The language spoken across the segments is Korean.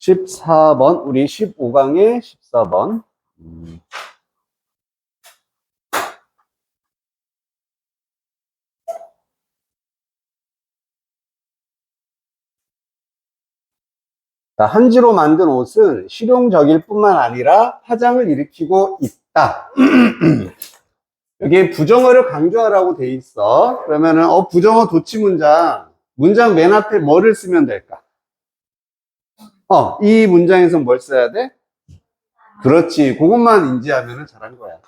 14번, 우리 15강의 14번. 자, 한지로 만든 옷은 실용적일 뿐만 아니라 화장을 일으키고 있다. 여기 부정어를 강조하라고 돼 있어. 그러면은, 부정어 도치 문장 맨 앞에 뭐를 쓰면 될까? 이 문장에서 뭘 써야 돼? 그렇지. 그것만 인지하면 잘한 거야.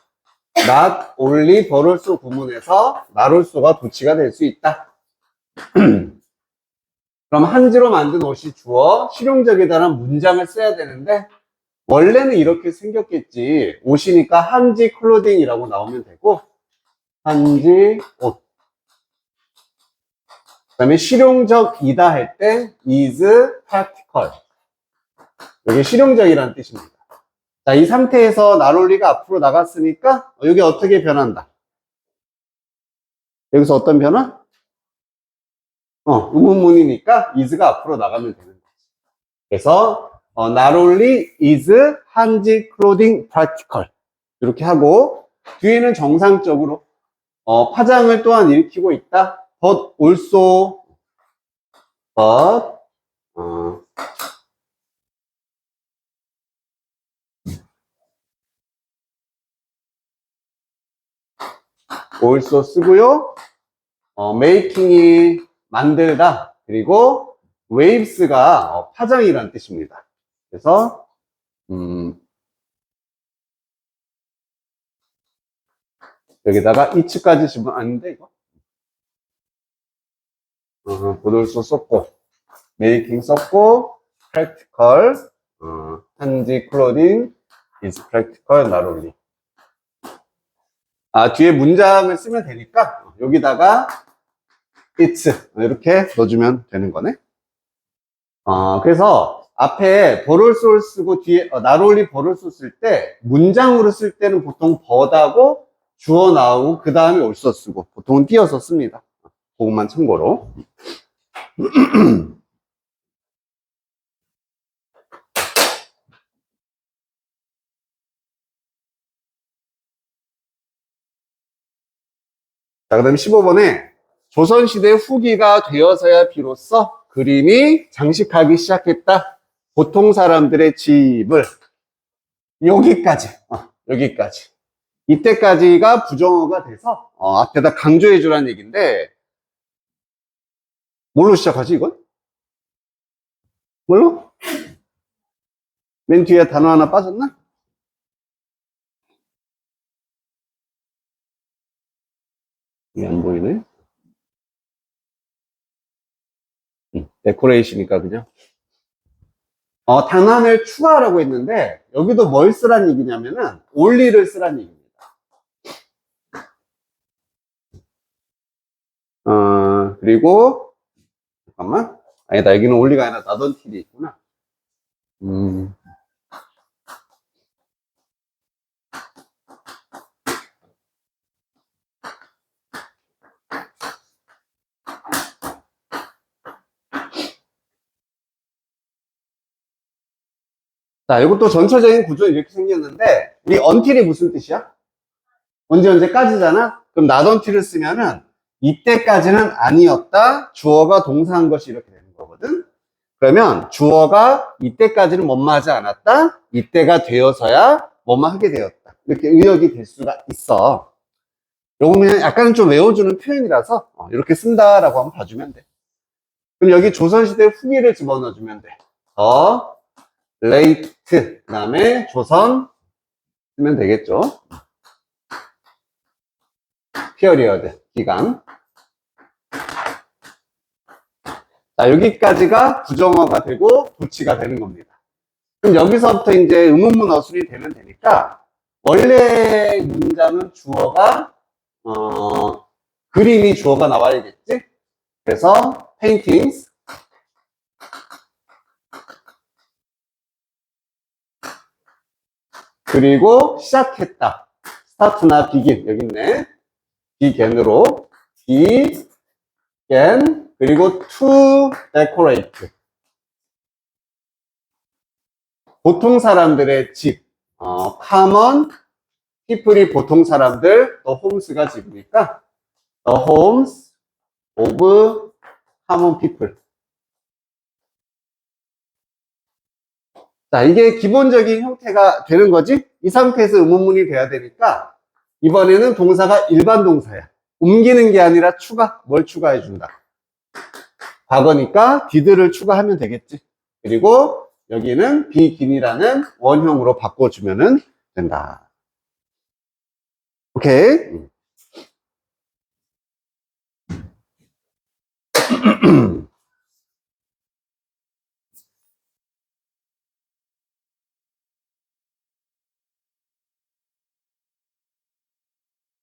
not only 벌올소 구문에서 나롤소가 도치가 될 수 있다. 그럼 한지로 만든 옷이 주어 실용적이다라는 문장을 써야 되는데 원래는 이렇게 생겼겠지. 옷이니까 한지 클로딩이라고 나오면 되고 한지 옷. 그 다음에 실용적이다 할 때 is practical. 이게 실용적이라는 뜻입니다. 자, 이 상태에서 나롤리가 앞으로 나갔으니까 여기 어떻게 변한다? 여기서 어떤 변화? 의문문이니까 is가 앞으로 나가면 되는 거지. 그래서 not only is 한지 clothing practical 이렇게 하고 뒤에는 정상적으로 파장을 또한 일으키고 있다. but also but also 쓰고요. making이 만들다. 그리고 waves가 파장이라는 뜻입니다. 그래서 여기다가 it까지 집어넣는데 이거 보돌소 썼고 making 썼고 practical 한지 clothing is practical not only 뒤에 문장을 쓰면 되니까 여기다가 it's 이렇게 넣어주면 되는 거네. 그래서 앞에 버롤소를 쓰고 뒤에 not only 버롤소 쓸 때 문장으로 쓸 때는 보통 but하고 주어 나오고 그 다음에 also 쓰고 보통은 띄어서 씁니다. 그것만 참고로. 자, 그 다음에 15번에 조선시대 후기가 되어서야 비로소 그림이 장식하기 시작했다. 보통 사람들의 집을 여기까지 여기까지 이때까지가 부정어가 돼서 앞에다 강조해 주라는 얘기인데 뭘로 시작하지 이건? 뭘로? 맨 뒤에 단어 하나 빠졌나? 이게 안 보이네. 데코레이션이니까 그냥. 단안을 추가하라고 했는데 여기도 뭘 쓰란 얘기냐면은 only를 쓰란 얘기입니다. 그리고 잠깐만. 아니다, 여기는 only가 아니라 not until이 있구나. 자, 이것도 전체적인 구조는 이렇게 생겼는데 우리 until이 무슨 뜻이야? 언제까지잖아? 그럼 not until을 쓰면은 이때까지는 아니었다. 주어가 동사한 것이 이렇게 되는 거거든. 그러면 주어가 이때까지는 뭐뭐 하지 않았다. 이때가 되어서야 뭐뭐 하게 되었다. 이렇게 의역이 될 수가 있어. 요거는 약간 좀 외워주는 표현이라서 이렇게 쓴다라고 한번 봐주면 돼. 그럼 여기 조선시대 후기를 집어넣어주면 돼. late 그 다음에 조선 쓰면 되겠죠. period 기간. 자, 여기까지가 부정어가 되고 도치가 되는 겁니다. 그럼 여기서부터 이제 의문문 어술이 되면 되니까 원래 문장은 주어가 그림이 주어가 나와야겠지. 그래서 paintings 그리고 시작했다. 스타트나 begin 여기 있네. begin으로 began 그리고 to decorate 보통 사람들의 집, common people이 보통 사람들, the homes가 집이니까 the homes of common people. 자, 이게 기본적인 형태가 되는 거지? 이 상태에서 의문문이 돼야 되니까 이번에는 동사가 일반 동사야. 옮기는 게 아니라 추가, 뭘 추가해 준다. 과거니까 did를 추가하면 되겠지. 그리고 여기는 begin이라는 원형으로 바꿔주면 된다. 오케이.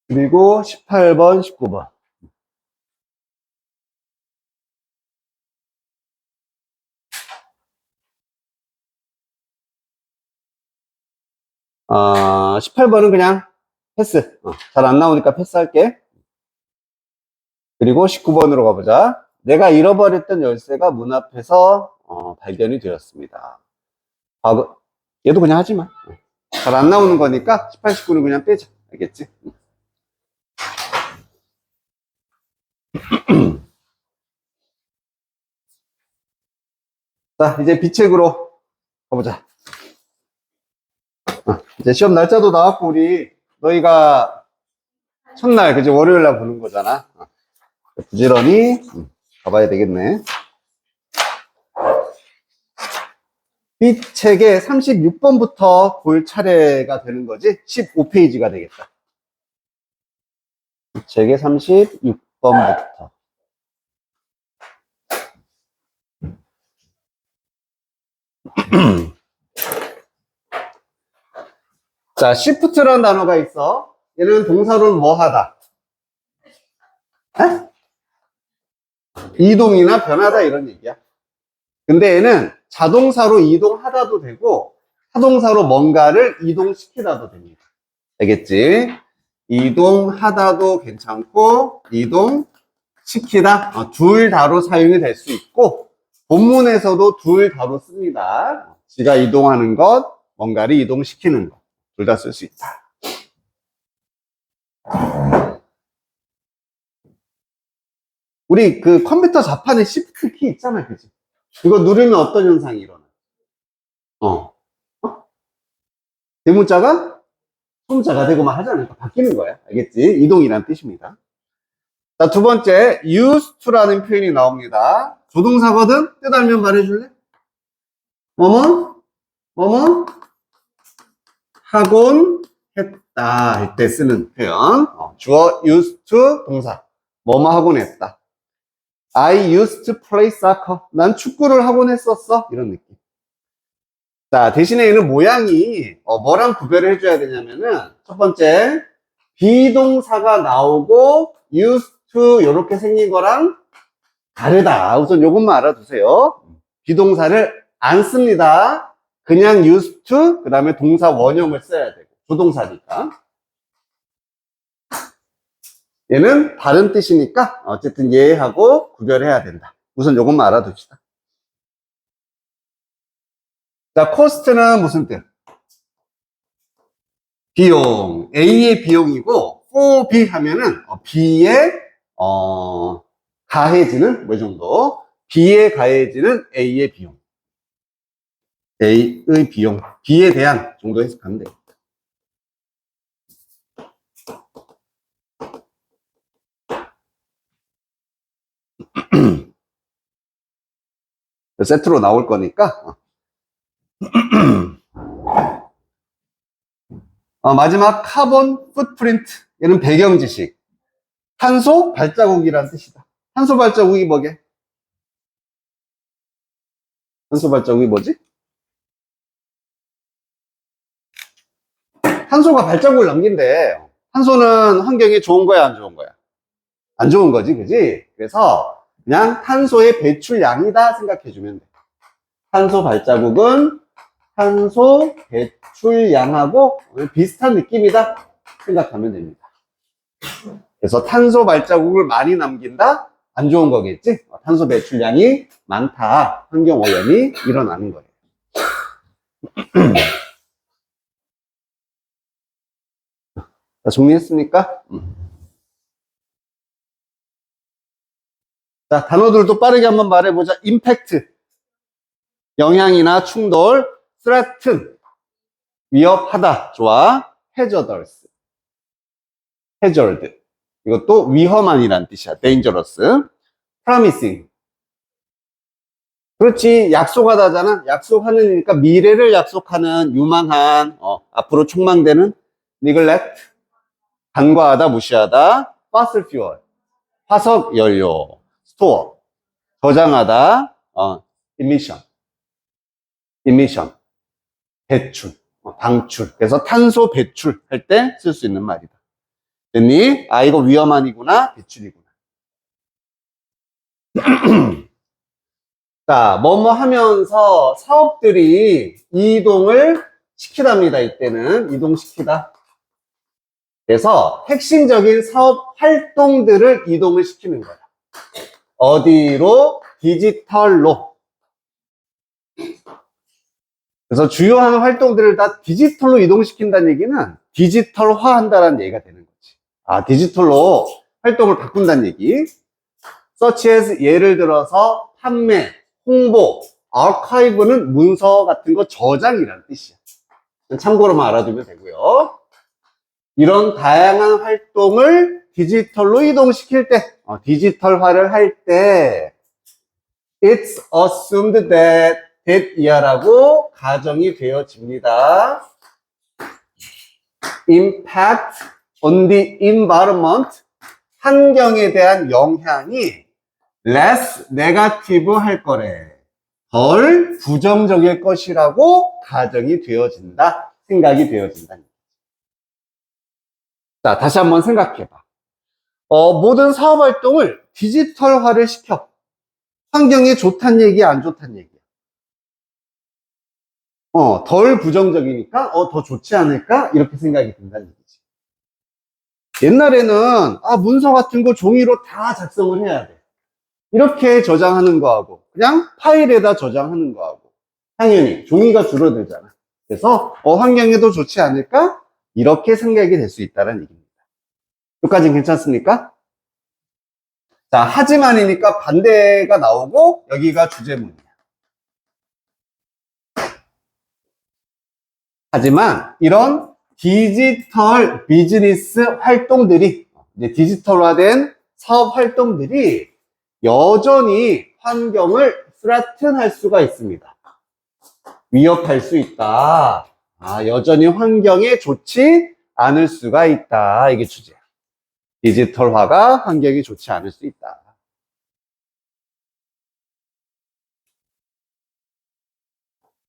그리고 18번, 19번. 아, 18번은 그냥 패스. 잘 안 나오니까 패스할게. 그리고 19번으로 가보자. 내가 잃어버렸던 열쇠가 문 앞에서 발견이 되었습니다. 얘도 그냥 하지 마. 잘 안 나오는 거니까 18, 19는 그냥 빼자. 알겠지? 자, 이제 비책으로 가보자. 이제 시험 날짜도 나왔고, 너희가 첫날, 그지? 월요일 날 보는 거잖아. 부지런히 가봐야 되겠네. 비책의 36번부터 볼 차례가 되는 거지? 15페이지가 되겠다. 비책의 36번부터. 자, shift라는 단어가 있어. 얘는 동사로는 뭐 하다? 에? 이동이나 변하다 이런 얘기야. 근데 얘는 자동사로 이동하다도 되고 타동사로 뭔가를 이동시키다도 됩니다. 알겠지? 이동하다도 괜찮고 이동시키다 둘 다로 사용이 될 수 있고 본문에서도 둘 다로 씁니다. 지가 이동하는 것, 뭔가를 이동시키는 것 둘 다 쓸 수 있다. 우리 그 컴퓨터 자판에 Shift 키 있잖아, 그지? 이거 누르면 어떤 현상이 일어나? 대문자가 소문자가 되고만 하지 않으니까 바뀌는 거야. 알겠지? 이동이란 뜻입니다. 자, 두 번째, used to라는 표현이 나옵니다. 조동사거든? 뜻 알면 말해줄래? 뭐뭐 하곤 했다 할 때 쓰는 표현. 주어 used to 동사. 뭐뭐 하곤 했다. I used to play soccer. 난 축구를 하곤 했었어. 이런 느낌. 자, 대신에 얘는 모양이 뭐랑 구별을 해줘야 되냐면은 첫 번째, 비동사가 나오고 used to 이렇게 생긴 거랑 다르다. 우선 요것만 알아두세요. 비동사를 안 씁니다. 그냥 used to, 그 다음에 동사 원형을 써야 되고, 조동사니까. 얘는 다른 뜻이니까 어쨌든 얘하고 구별해야 된다. 우선 요것만 알아둡시다. 자, cost는 무슨 뜻? 비용. A의 비용이고, for B 하면은 B의 가해지는 뭐 정도? B에 가해지는 A의 비용. A의 비용. B에 대한 정도 해석하면 돼요. 세트로 나올 거니까. 마지막 카본 풋프린트. 얘는 배경 지식. 탄소 발자국이란 뜻이다. 탄소 발자국이 뭐게? 탄소 발자국이 뭐지? 탄소가 발자국을 남긴대. 탄소는 환경에 좋은 거야, 안 좋은 거야? 안 좋은 거지, 그지? 그래서 그냥 탄소의 배출량이다 생각해주면 돼. 탄소 발자국은 탄소 배출량하고 비슷한 느낌이다 생각하면 됩니다. 그래서 탄소 발자국을 많이 남긴다? 안 좋은 거겠지? 탄소 배출량이 많다. 환경오염이 일어나는 거예요. 자, 정리했습니까? 자, 단어들도 빠르게 한번 말해보자. 임팩트, 영향이나 충돌. threaten, 위협하다. 좋아. hazardous, hazard. 이것도 위험한이란 뜻이야. dangerous. promising. 그렇지. 약속하다잖아. 약속하는이니까 미래를 약속하는 유망한, 앞으로 촉망되는 neglect, 간과하다, 무시하다. fossil fuel, 화석 연료. store, 저장하다. emission, 배출, 방출. 그래서 탄소 배출할 때 쓸 수 있는 말이다. 됐니? 아, 이거 위험한이구나, 배출이구나. 자, 뭐뭐 하면서 사업들이 이동을 시키답니다. 이때는 이동시키다. 그래서 핵심적인 사업 활동들을 이동을 시키는 거야. 어디로? 디지털로. 그래서 주요한 활동들을 다 디지털로 이동시킨다는 얘기는 디지털화 한다는 얘기가 되는 거지. 아, 디지털로 활동을 바꾼다는 얘기. such as 예를 들어서 판매, 홍보, 아카이브는 문서 같은 거 저장이라는 뜻이야. 참고로만 알아두면 되고요. 이런 다양한 활동을 디지털로 이동시킬 때, 디지털화를 할 때 it's assumed that 이하라고 가정이 되어집니다. impact on the environment, 환경에 대한 영향이 less negative 할 거래. 덜 부정적일 것이라고 가정이 되어진다. 생각이 되어진다. 자, 다시 한번 생각해봐. 모든 사업 활동을 디지털화를 시켜. 환경에 좋단 얘기야, 안 좋단 얘기야? 덜 부정적이니까, 더 좋지 않을까? 이렇게 생각이 든다는 얘기지. 옛날에는, 문서 같은 거 종이로 다 작성을 해야 돼. 이렇게 저장하는 거하고, 그냥 파일에다 저장하는 거하고, 당연히 종이가 줄어들잖아. 그래서, 환경에도 좋지 않을까? 이렇게 생각이 될 수 있다는 얘기입니다. 여기까지는 괜찮습니까? 자, 하지만이니까 반대가 나오고, 여기가 주제문이야. 하지만 이런 디지털 비즈니스 활동들이, 이제 디지털화된 사업 활동들이 여전히 환경을 threaten 할 수가 있습니다. 위협할 수 있다. 여전히 환경에 좋지 않을 수가 있다. 이게 주제야. 디지털화가 환경에 좋지 않을 수 있다.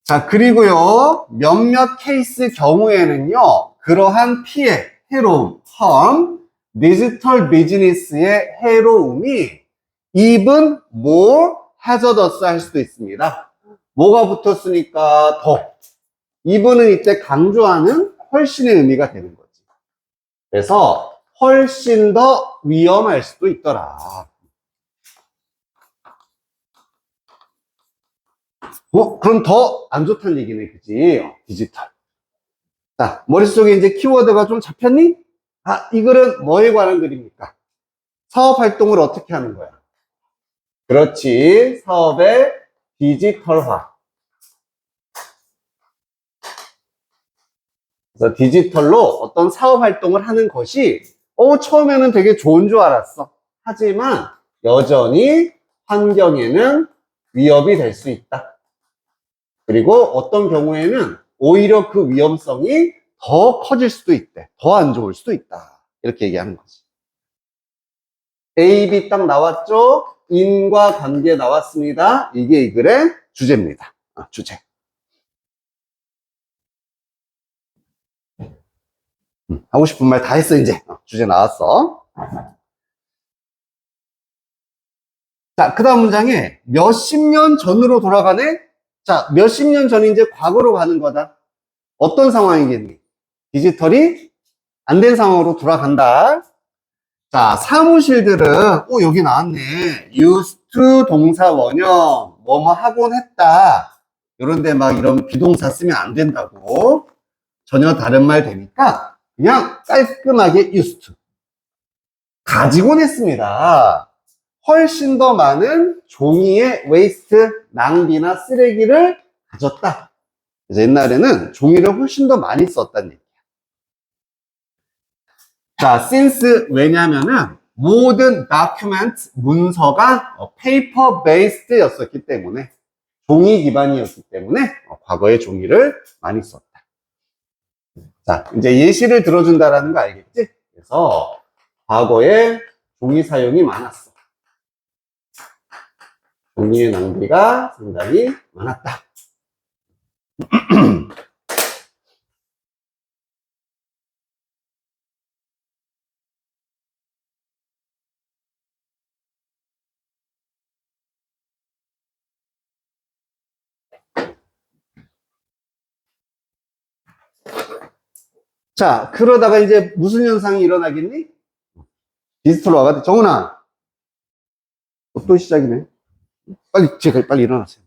자, 그리고요, 몇몇 케이스 경우에는요, 그러한 피해, 해로움, harm, 디지털 비즈니스의 해로움이 even more hazardous 할 수도 있습니다. 뭐가 붙었으니까 더. even은 이때 강조하는 훨씬의 의미가 되는 거지. 그래서 훨씬 더 위험할 수도 있더라. 그럼 더 안 좋다는 얘기네, 그지? 디지털. 자, 머릿속에 이제 키워드가 좀 잡혔니? 이 글은 뭐에 관한 글입니까? 사업 활동을 어떻게 하는 거야? 그렇지. 사업의 디지털화. 그래서 디지털로 어떤 사업 활동을 하는 것이, 처음에는 되게 좋은 줄 알았어. 하지만 여전히 환경에는 위협이 될 수 있다. 그리고 어떤 경우에는 오히려 그 위험성이 더 커질 수도 있대. 더 안 좋을 수도 있다. 이렇게 얘기하는 거지. A, B 딱 나왔죠? 인과관계 나왔습니다. 이게 이 글의 주제입니다. 주제. 하고 싶은 말 다 했어, 이제. 주제 나왔어. 자, 그 다음 문장에 몇십 년 전으로 돌아가네? 자, 몇십 년 전이 이제 과거로 가는 거다. 어떤 상황이겠니? 디지털이 안 된 상황으로 돌아간다. 자, 사무실들은, 여기 나왔네. used to 동사 원형, 뭐뭐 하곤 했다. 이런데 막 이런 비동사 쓰면 안 된다고 전혀 다른 말 되니까 그냥 깔끔하게 used to 가지곤 했습니다. 훨씬 더 많은 종이의 waste 낭비나 쓰레기를 가졌다. 그래서 옛날에는 종이를 훨씬 더 많이 썼다는 얘기야. 자, since 왜냐면은 모든 document 문서가 paper based 였었기 때문에 종이 기반이었기 때문에 과거에 종이를 많이 썼다. 자, 이제 예시를 들어준다라는 거 알겠지? 그래서 과거에 종이 사용이 많았어. 종이의 낭비가 상당히 많았다. 자, 그러다가 이제 무슨 현상이 일어나겠니? 디지털 와가 정훈아, 또 시작이네. 빨리 일어나세요.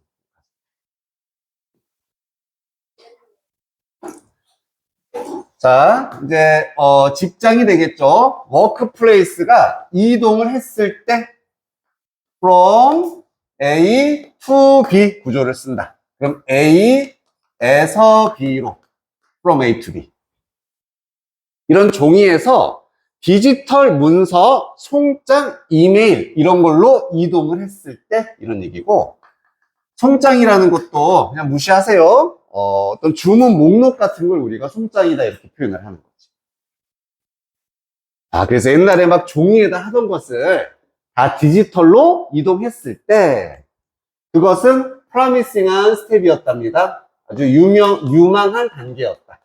자, 이제 직장이 되겠죠. 워크플레이스가 이동을 했을 때 from A to B 구조를 쓴다. 그럼 A에서 B로 from A to B. 이런 종이에서 디지털 문서, 송장, 이메일 이런 걸로 이동을 했을 때 이런 얘기고, 송장이라는 것도 그냥 무시하세요. 어떤 주문 목록 같은 걸 우리가 송장이다 이렇게 표현을 하는 거지. 아, 그래서 옛날에 막 종이에다 하던 것을 다 디지털로 이동했을 때 그것은 프로미싱한 스텝이었답니다. 아주 유망한 단계였다.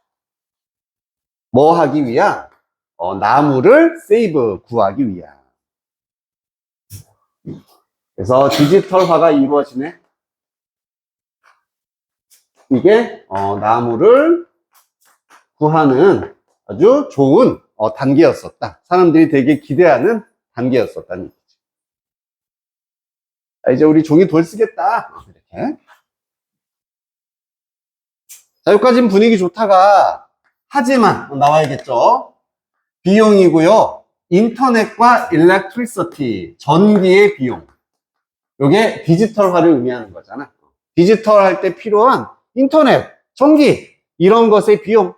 뭐 하기 위한? 나무를 세이브 구하기 위한. 그래서 디지털화가 이루어지네. 이게 나무를 구하는 아주 좋은 단계였었다. 사람들이 되게 기대하는 단계였었다는 얘기지. 이제 우리 종이 덜 쓰겠다. 이렇게. 자, 여기까지는 분위기 좋다가, 하지만 나와야겠죠. 비용이고요. 인터넷과 일렉트리시티, 전기의 비용. 요게 디지털화를 의미하는 거잖아. 디지털 할 때 필요한 인터넷, 전기 이런 것의 비용.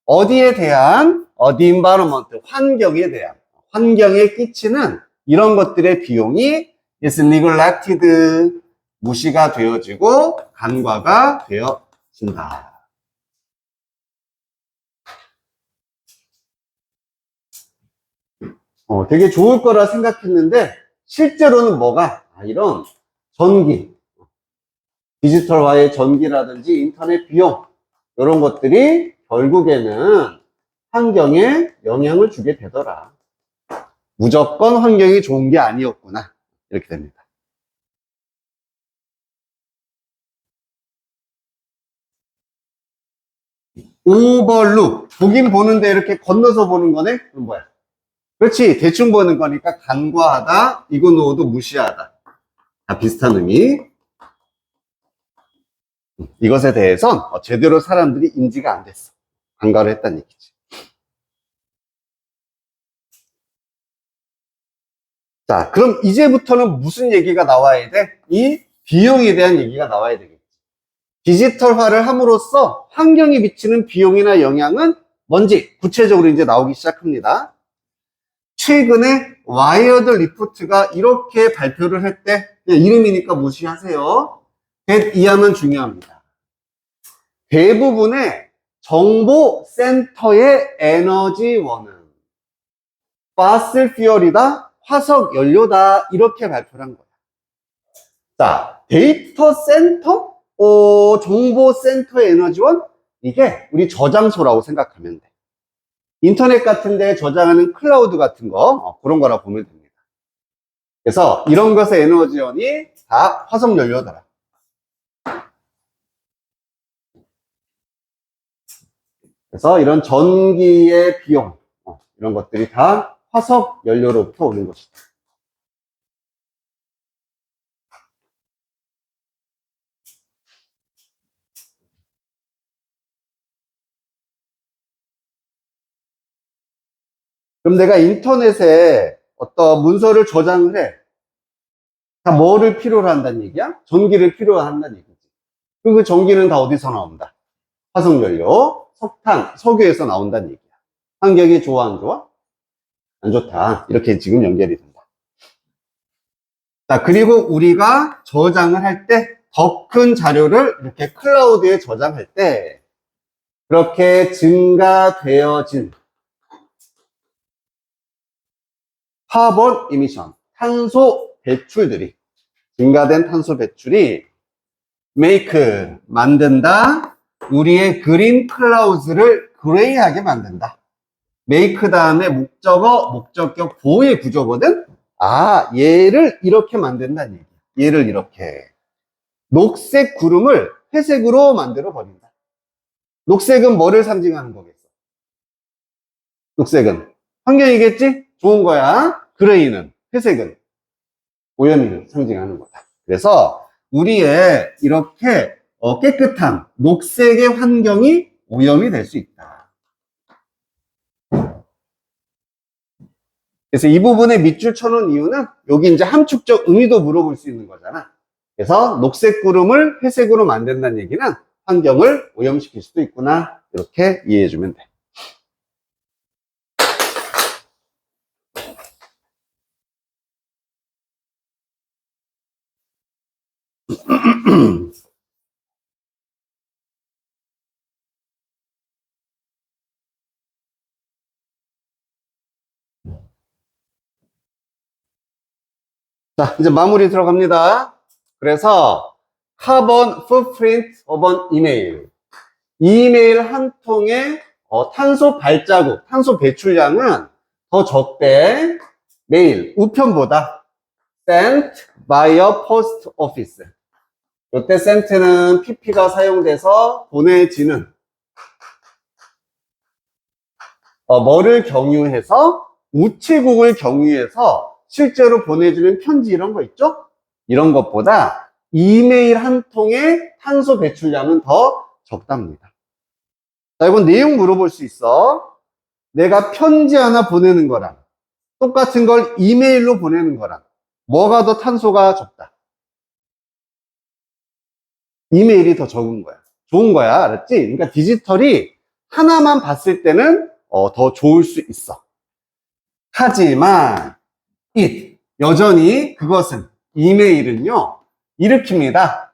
어디에 대한 the environment, 환경에 대한 환경에 끼치는 이런 것들의 비용이 is neglected, 무시가 되어지고 간과가 되어진다. 되게 좋을 거라 생각했는데 실제로는 뭐가? 이런 전기, 디지털화의 전기라든지 인터넷 비용 이런 것들이 결국에는 환경에 영향을 주게 되더라. 무조건 환경이 좋은 게 아니었구나. 이렇게 됩니다. 오버룩. 보긴 보는데 이렇게 건너서 보는 거네? 그럼 뭐야? 그렇지. 대충 보는 거니까 간과하다, 이그노어도 무시하다. 다 비슷한 의미. 이것에 대해선 제대로 사람들이 인지가 안 됐어. 간과를 했다는 얘기지. 자, 그럼 이제부터는 무슨 얘기가 나와야 돼? 이 비용에 대한 얘기가 나와야 되겠지. 디지털화를 함으로써 환경에 미치는 비용이나 영향은 뭔지 구체적으로 이제 나오기 시작합니다. 최근에 와이어드 리포트가 이렇게 발표를 했대. 그냥 이름이니까 무시하세요. 이하면 중요합니다. 대부분의 정보센터의 에너지원은 파슬 퓨얼이다, 화석 연료다 이렇게 발표를 한 거야. 자, 데이터 센터, 정보센터의 에너지원, 이게 우리 저장소라고 생각하면 돼. 인터넷 같은 데 저장하는 클라우드 같은 거, 그런 거라 보면 됩니다. 그래서 이런 것의 에너지원이 다 화석 연료더라. 그래서 이런 전기의 비용, 이런 것들이 다 화석 연료로부터 오는 것이다. 그럼 내가 인터넷에 어떤 문서를 저장을 해. 다 뭐를 필요로 한다는 얘기야? 전기를 필요로 한다는 얘기지. 그럼 그 전기는 다 어디서 나온다? 화석연료, 석탄, 석유에서 나온다는 얘기야. 환경이 좋아, 안 좋아? 안 좋다. 이렇게 지금 연결이 된다. 자, 그리고 우리가 저장을 할 때, 더 큰 자료를 이렇게 클라우드에 저장할 때, 그렇게 증가되어진 카본 이미션, 탄소 배출들이, 증가된 탄소 배출이 make, 만든다. 우리의 그린 클라우드를 그레이하게 만든다. make 다음에 목적어, 목적격 보호의 구조거든? 아, 얘를 이렇게 만든다는 얘기야. 얘를 이렇게. 녹색 구름을 회색으로 만들어 버린다. 녹색은 뭐를 상징하는 거겠어? 녹색은 환경이겠지? 좋은 거야. 그레이는, 회색은 오염을 상징하는 거다. 그래서 우리의 이렇게 깨끗한 녹색의 환경이 오염이 될 수 있다. 그래서 이 부분에 밑줄 쳐놓은 이유는 여기 이제 함축적 의미도 물어볼 수 있는 거잖아. 그래서 녹색 구름을 회색으로 만든다는 얘기는 환경을 오염시킬 수도 있구나. 이렇게 이해해주면 돼. 자, 이제 마무리 들어갑니다. 그래서 카본 풋프린트 오브 이메일. 이메일 한 통의 탄소 발자국, 탄소 배출량은 더 적대. 메일, 우편보다 sent via post office. 이때 sent는 pp가 사용돼서 보내지는 뭐를 경유해서 우체국을 경유해서 실제로 보내주는 편지 이런 거 있죠? 이런 것보다 이메일 한 통의 탄소 배출량은 더 적답니다. 자, 이건 내용 물어볼 수 있어. 내가 편지 하나 보내는 거랑 똑같은 걸 이메일로 보내는 거랑 뭐가 더 탄소가 적다? 이메일이 더 적은 거야. 좋은 거야. 알았지? 그러니까 디지털이 하나만 봤을 때는 더 좋을 수 있어. 하지만 여전히 그것은 이메일은요 일으킵니다.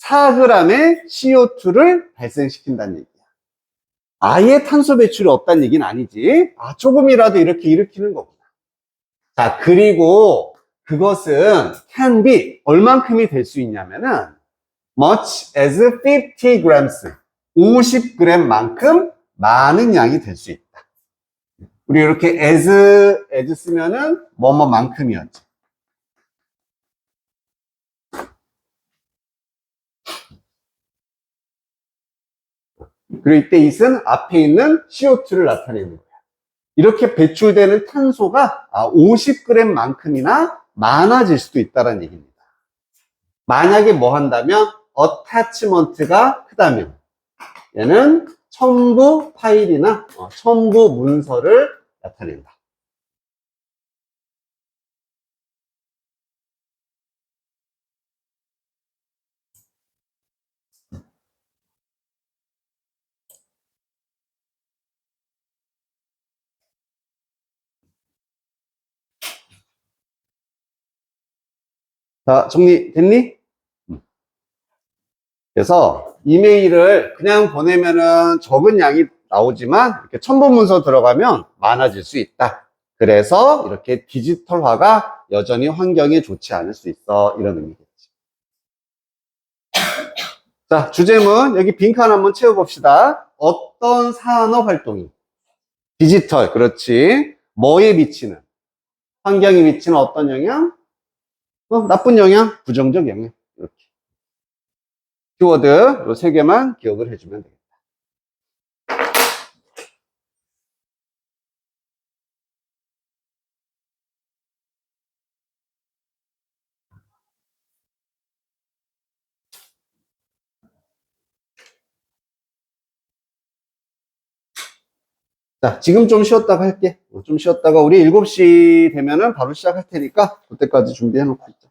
4g의 CO2를 발생시킨다는 얘기야. 아예 탄소 배출이 없다는 얘기는 아니지. 조금이라도 이렇게 일으키는 거구나. 자, 그리고 그것은 can be 얼만큼이 될 수 있냐면은 much as 50 grams 50g만큼 많은 양이 될 수 있다. 우리 이렇게 as 쓰면은 뭐뭐만큼이었지. 그리고 이때 it은 앞에 있는 CO2를 나타내는 거야. 이렇게 배출되는 탄소가 50g만큼이나 많아질 수도 있다는 얘기입니다. 만약에 뭐 한다면 attachment가 크다면 얘는 첨부 파일이나 첨부 문서를 나타낸다. 자, 정리됐니? 그래서 이메일을 그냥 보내면은 적은 양이 나오지만 이렇게 첨부 문서 들어가면 많아질 수 있다. 그래서 이렇게 디지털화가 여전히 환경에 좋지 않을 수 있어. 이런 의미겠지. 자, 주제문 여기 빈칸 한번 채워봅시다. 어떤 산업 활동이 디지털, 그렇지. 뭐에 미치는? 환경에 미치는 어떤 영향? 나쁜 영향, 부정적 영향. 이렇게. 키워드 요 세 개만 기억을 해주면 되겠다. 자, 지금 좀 쉬었다가 할게. 좀 쉬었다가 우리 7시 되면은 바로 시작할 테니까 그때까지 준비해 놓고 있자.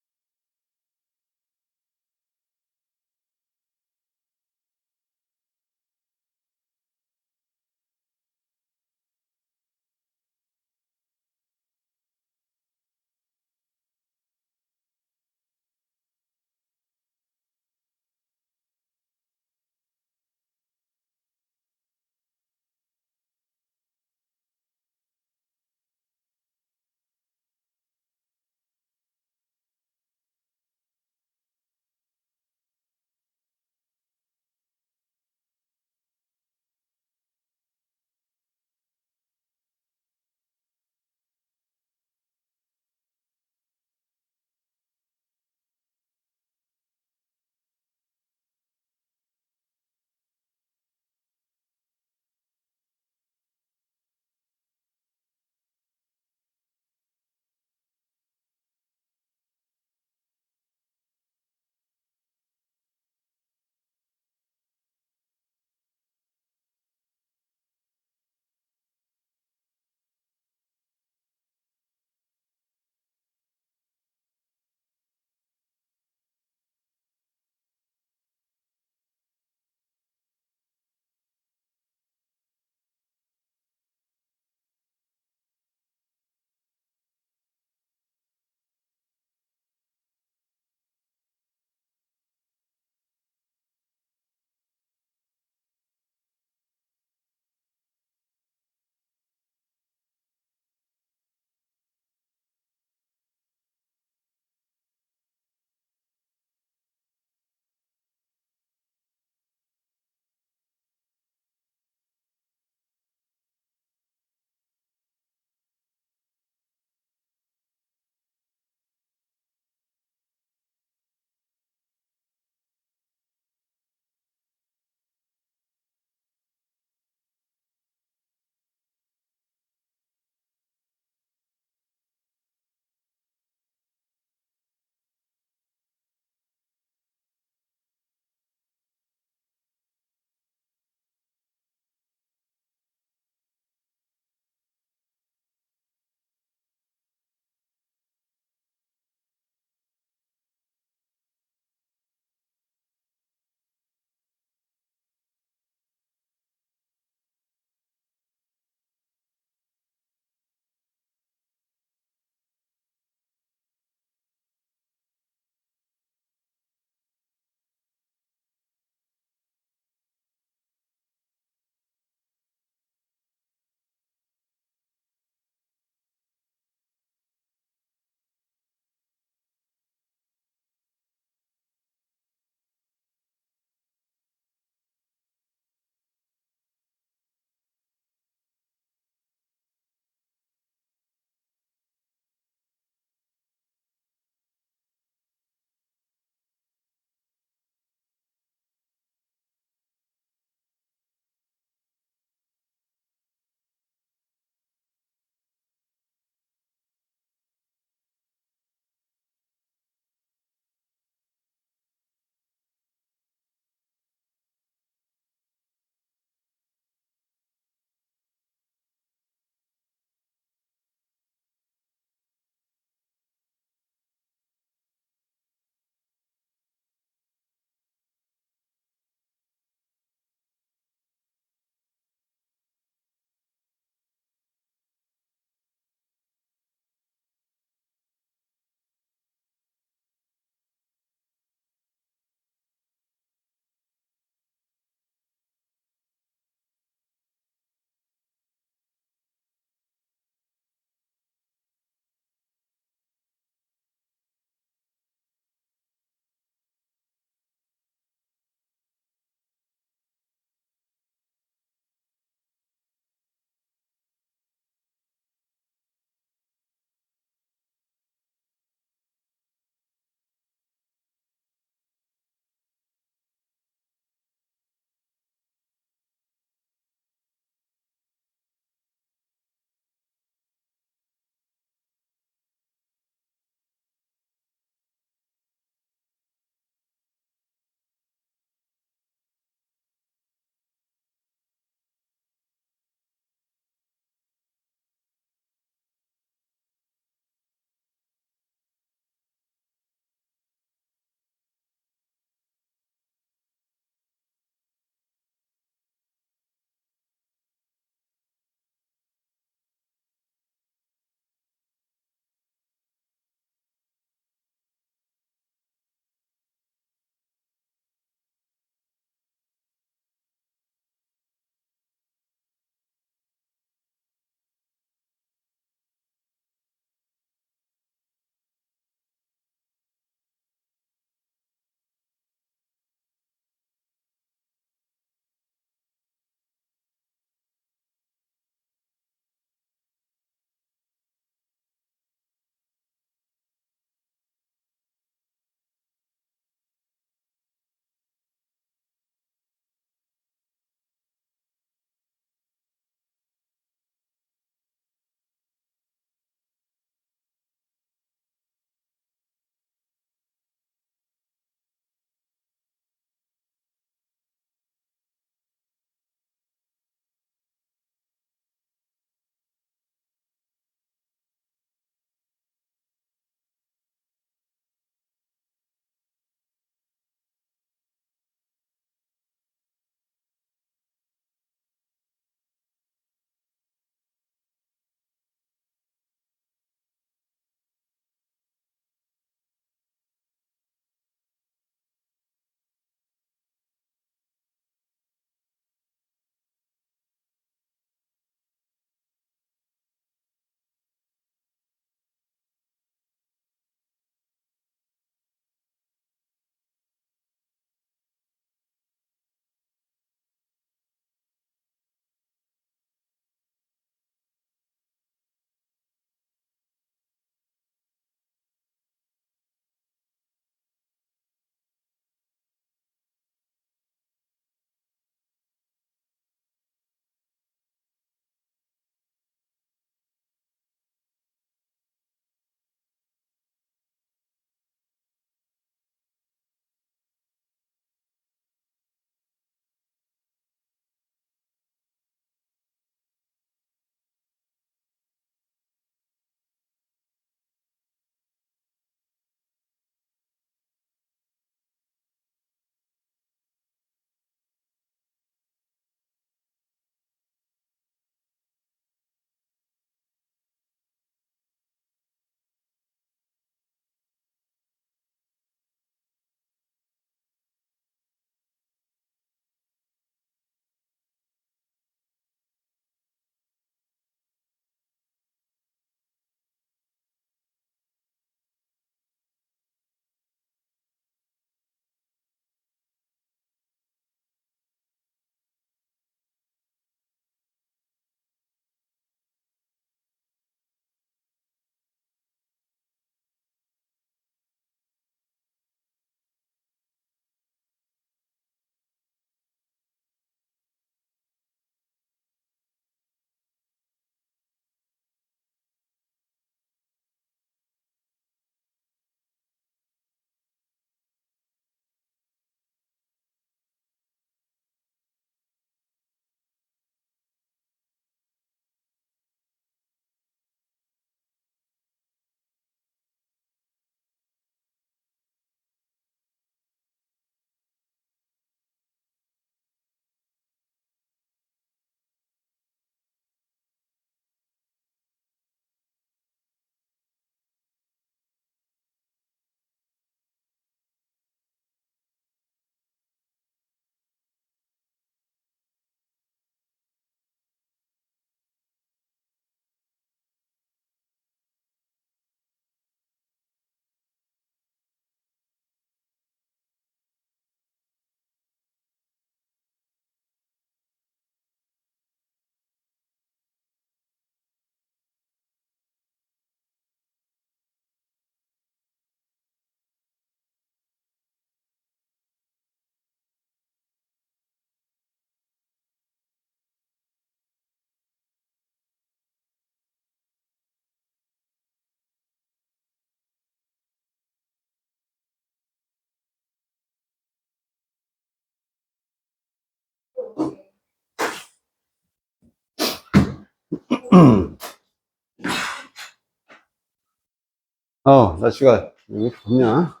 날씨가 여기 덥냐?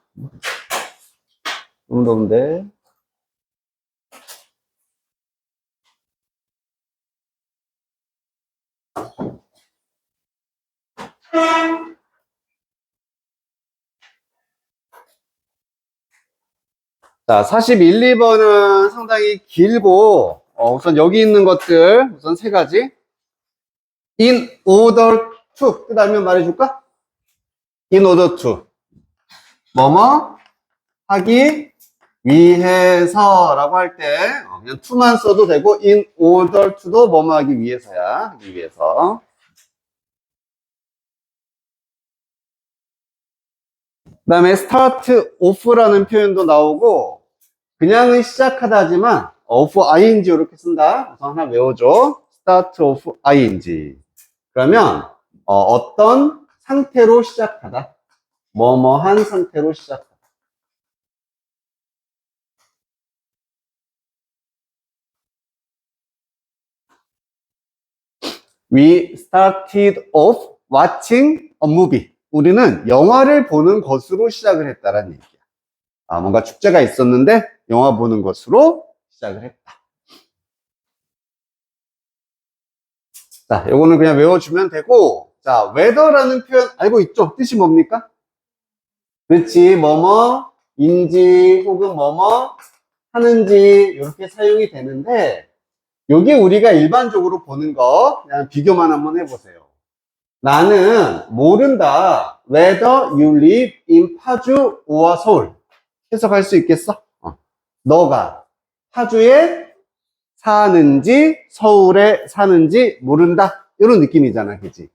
너무 더운데. 자, 41, 2번은 상당히 길고, 우선 여기 있는 것들, 우선 세 가지. In order to. 그 다음에 말해줄까? In order to. 뭐뭐 하기 위해서라고 할 때, 그냥 to만 써도 되고, in order to도 뭐뭐 하기 위해서야. 하기 위해서. 그 다음에 start off라는 표현도 나오고, 그냥은 시작하다 하지만 of ing 이렇게 쓴다. 우선 하나 외워줘. start of ing. 그러면 어떤 상태로 시작하다. 뭐뭐한 상태로 시작하다. We started off watching a movie. 우리는 영화를 보는 것으로 시작을 했다라는 얘기야. 뭔가 축제가 있었는데 영화 보는 것으로 시작을 했다. 자, 요거는 그냥 외워주면 되고, 자, whether라는 표현 알고 있죠? 뜻이 뭡니까? 그렇지, 뭐뭐인지 혹은 뭐뭐 하는지 이렇게 사용이 되는데, 요게 우리가 일반적으로 보는 거 그냥 비교만 한번 해보세요. 나는 모른다. Whether you live in 파주 or 서울. 해석할 수 있겠어? 너가 파주에 사는지 서울에 사는지 모른다. 이런 느낌이잖아, 그치?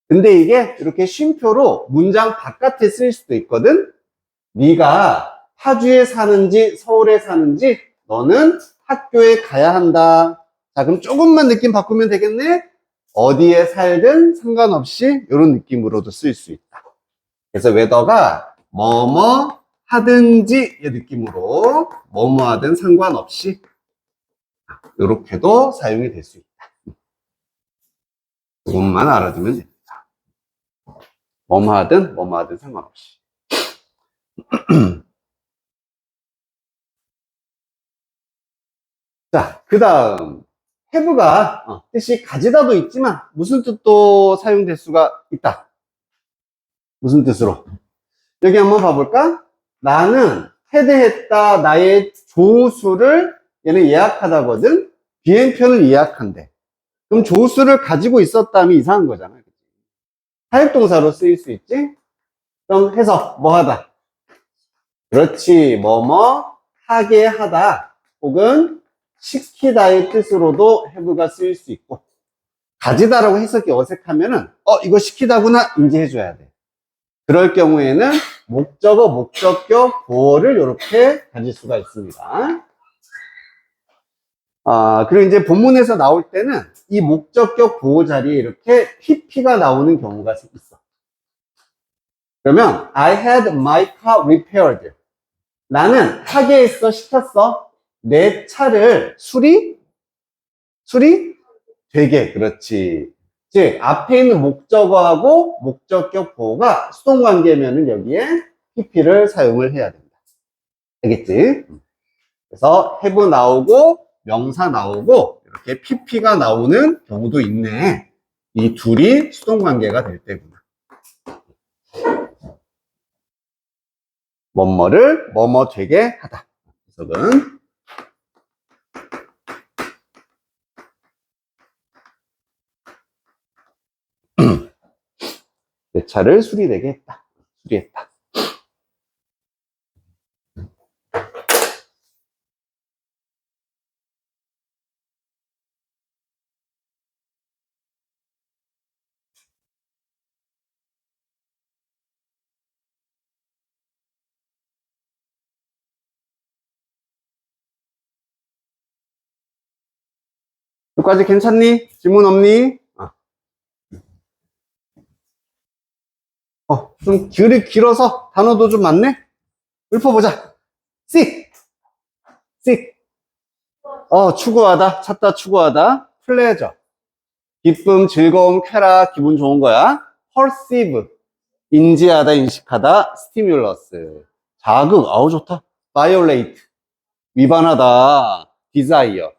근데 이게 이렇게 쉼표로 문장 바깥에 쓰일 수도 있거든. 네가 파주에 사는지 서울에 사는지 너는 학교에 가야 한다. 자, 그럼 조금만 느낌 바꾸면 되겠네. 어디에 살든 상관없이 이런 느낌으로도 쓸 수 있다. 그래서 whether가 뭐뭐 하든지의 느낌으로 뭐뭐 하든 상관없이 이렇게도 사용이 될 수 있다. 그것만 알아두면 됩니다. 뭐뭐 하든 상관없이. 자, 그 다음 have가 뜻이 가지다도 있지만 무슨 뜻도 사용될 수가 있다. 무슨 뜻으로? 여기 한번 봐볼까? 나는 헤드했다. 나의 조수를 얘는 예약하다거든. 비행편을 예약한대. 그럼 조수를 가지고 있었다면 이상한 거잖아. 사역동사로 쓰일 수 있지? 그럼 해서 뭐 하다? 그렇지. 뭐뭐 하게 하다 혹은 시키다의 뜻으로도 have가 쓰일 수 있고, 가지다라고 해석이 어색하면은 이거 시키다구나 인지해줘야 돼. 그럴 경우에는 목적어, 목적격, 보어를 이렇게 가질 수가 있습니다. 그리고 이제 본문에서 나올 때는 이 목적격 보호 자리에 이렇게 pp가 나오는 경우가 있어. 그러면 I had my car repaired. 나는 하게 했어, 시켰어. 내 차를 수리 되게. 그렇지. 즉 앞에 있는 목적어하고 목적격 보호가 수동관계면은 여기에 pp를 사용을 해야 된다. 알겠지? 그래서 have 나오고 명사 나오고 이렇게 pp가 나오는 경우도 있네. 이 둘이 수동관계가 될 때구나. 뭐뭐를 뭐뭐 되게 하다. 해석은 내 차를 수리되게 했다. 수리했다. 여기까지 괜찮니? 질문 없니? 좀 글이 길어서 단어도 좀 많네? 읊어보자. sick. sick. 추구하다, 찾다, 추구하다. pleasure. 기쁨, 즐거움, 쾌락, 기분 좋은 거야. perceive. 인지하다, 인식하다. stimulus. 자극, 좋다. violate. 위반하다. desire.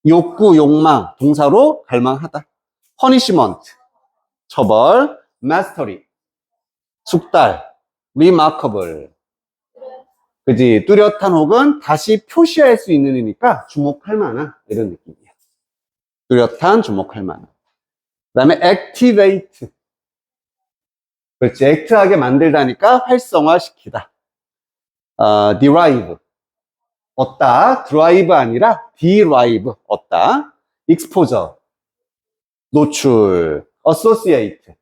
욕구, 욕망. 동사로 갈망하다. punishment. 처벌. mastery. 숙달. remarkable. 그지? 뚜렷한 혹은 다시 표시할 수 있는 이니까 주목할 만한 이런 느낌이야. 뚜렷한, 주목할 만한. 그 다음에 activate. 그렇지. 액트하게 만들다니까 활성화시키다. derive. 얻다. drive 아니라 derive. 얻다. exposure. 노출. associate.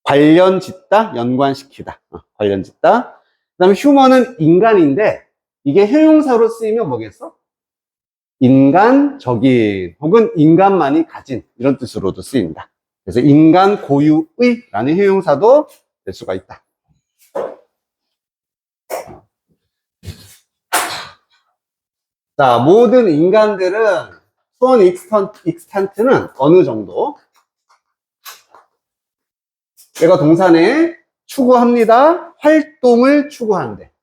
관련 짓다, 연관시키다. 관련 짓다. 그 다음에 휴먼은 인간인데, 이게 형용사로 쓰이면 뭐겠어? 인간적인, 혹은 인간만이 가진, 이런 뜻으로도 쓰인다. 그래서 인간 고유의 라는 형용사도 될 수가 있다. 자, 모든 인간들은, 수원 익스턴트는 어느 정도? 얘가 동사네 추구합니다. 활동을 추구한대.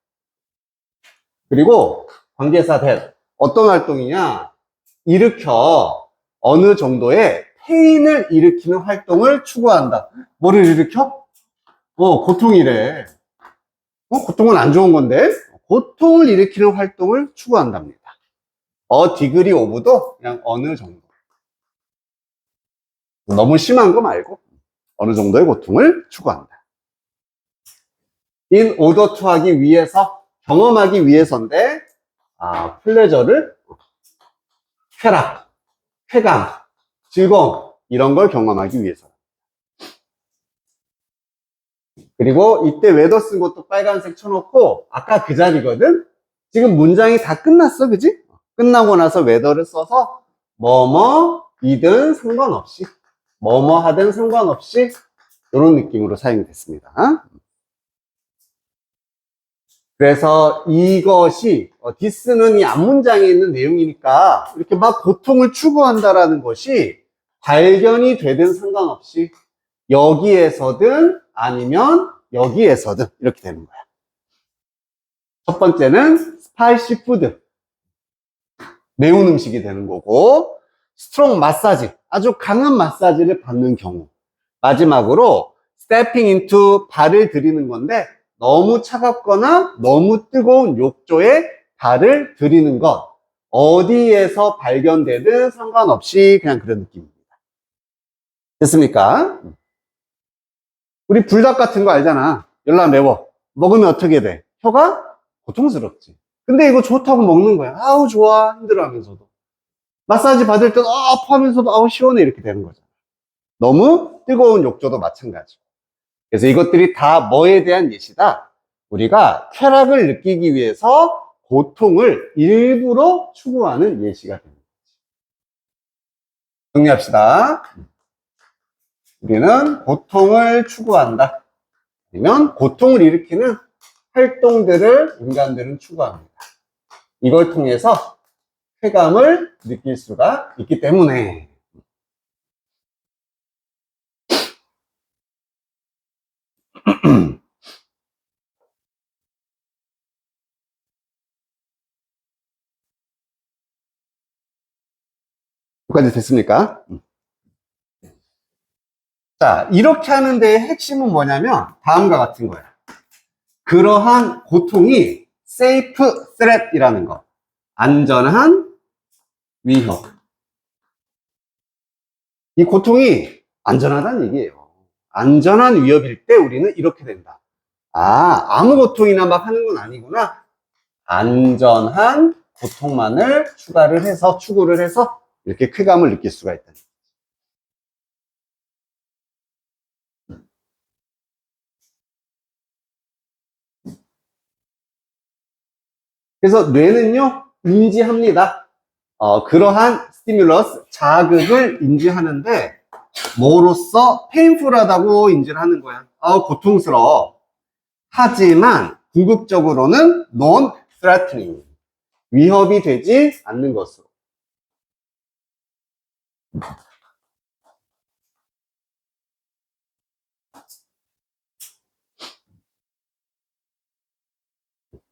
그리고 관계사 that. 어떤 활동이냐? 일으켜 어느 정도의 페인을 일으키는 활동을 추구한다. 뭐를 일으켜? 고통이래. 고통은 안 좋은 건데 고통을 일으키는 활동을 추구한답니다. degree of도 그냥 어느 정도. 너무 심한 거 말고 어느 정도의 고통을 추구한다. in order to 하기 위해서, 경험하기 위해서인데, 플레저를, 쾌락, 쾌감, 즐거움, 이런 걸 경험하기 위해서. 그리고 이때 웨더 쓴 것도 빨간색 쳐놓고, 아까 그 자리거든? 지금 문장이 다 끝났어, 그지? 끝나고 나서 웨더를 써서, 뭐뭐이든 상관없이, 뭐뭐 하든 상관없이 이런 느낌으로 사용이 됐습니다. 그래서 이것이 this는 이 앞문장에 있는 내용이니까 이렇게 막 고통을 추구한다라는 것이 발견이 되든 상관없이 여기에서든 아니면 여기에서든 이렇게 되는 거야. 첫 번째는 스파이시 푸드, 매운 음식이 되는 거고, 스트롱 마사지, 아주 강한 마사지를 받는 경우. 마지막으로 stepping into, 발을 들이는 건데 너무 차갑거나 너무 뜨거운 욕조에 발을 들이는 것. 어디에서 발견되든 상관없이 그냥 그런 느낌입니다. 됐습니까? 우리 불닭 같은 거 알잖아. 열나 매워. 먹으면 어떻게 돼? 혀가 고통스럽지. 근데 이거 좋다고 먹는 거야. 아우 좋아, 힘들어 하면서도. 마사지 받을 때도 아파하면서도 아우 시원해, 이렇게 되는 거잖아. 너무 뜨거운 욕조도 마찬가지. 그래서 이것들이 다 뭐에 대한 예시다? 우리가 쾌락을 느끼기 위해서 고통을 일부러 추구하는 예시가 됩니다. 정리합시다. 우리는 고통을 추구한다. 아니면 고통을 일으키는 활동들을 인간들은 추구합니다. 이걸 통해서 쾌감을 느낄 수가 있기 때문에. 여기까지 됐습니까? 자, 이렇게 하는 데의 핵심은 뭐냐면 다음과 같은 거예요. 그러한 고통이 safe threat이라는 거. 안전한 위협. 이 고통이 안전하다는 얘기예요. 안전한 위협일 때 우리는 이렇게 된다. 아무 고통이나 막 하는 건 아니구나. 안전한 고통만을 추구를 해서 이렇게 쾌감을 느낄 수가 있다. 그래서 뇌는요, 인지합니다. 그러한 스티뮬러스, 자극을 인지하는데, 뭐로써 페인풀하다고 인지를 하는 거야. 고통스러워. 하지만, 궁극적으로는 non-threatening. 위협이 되지 않는 것으로.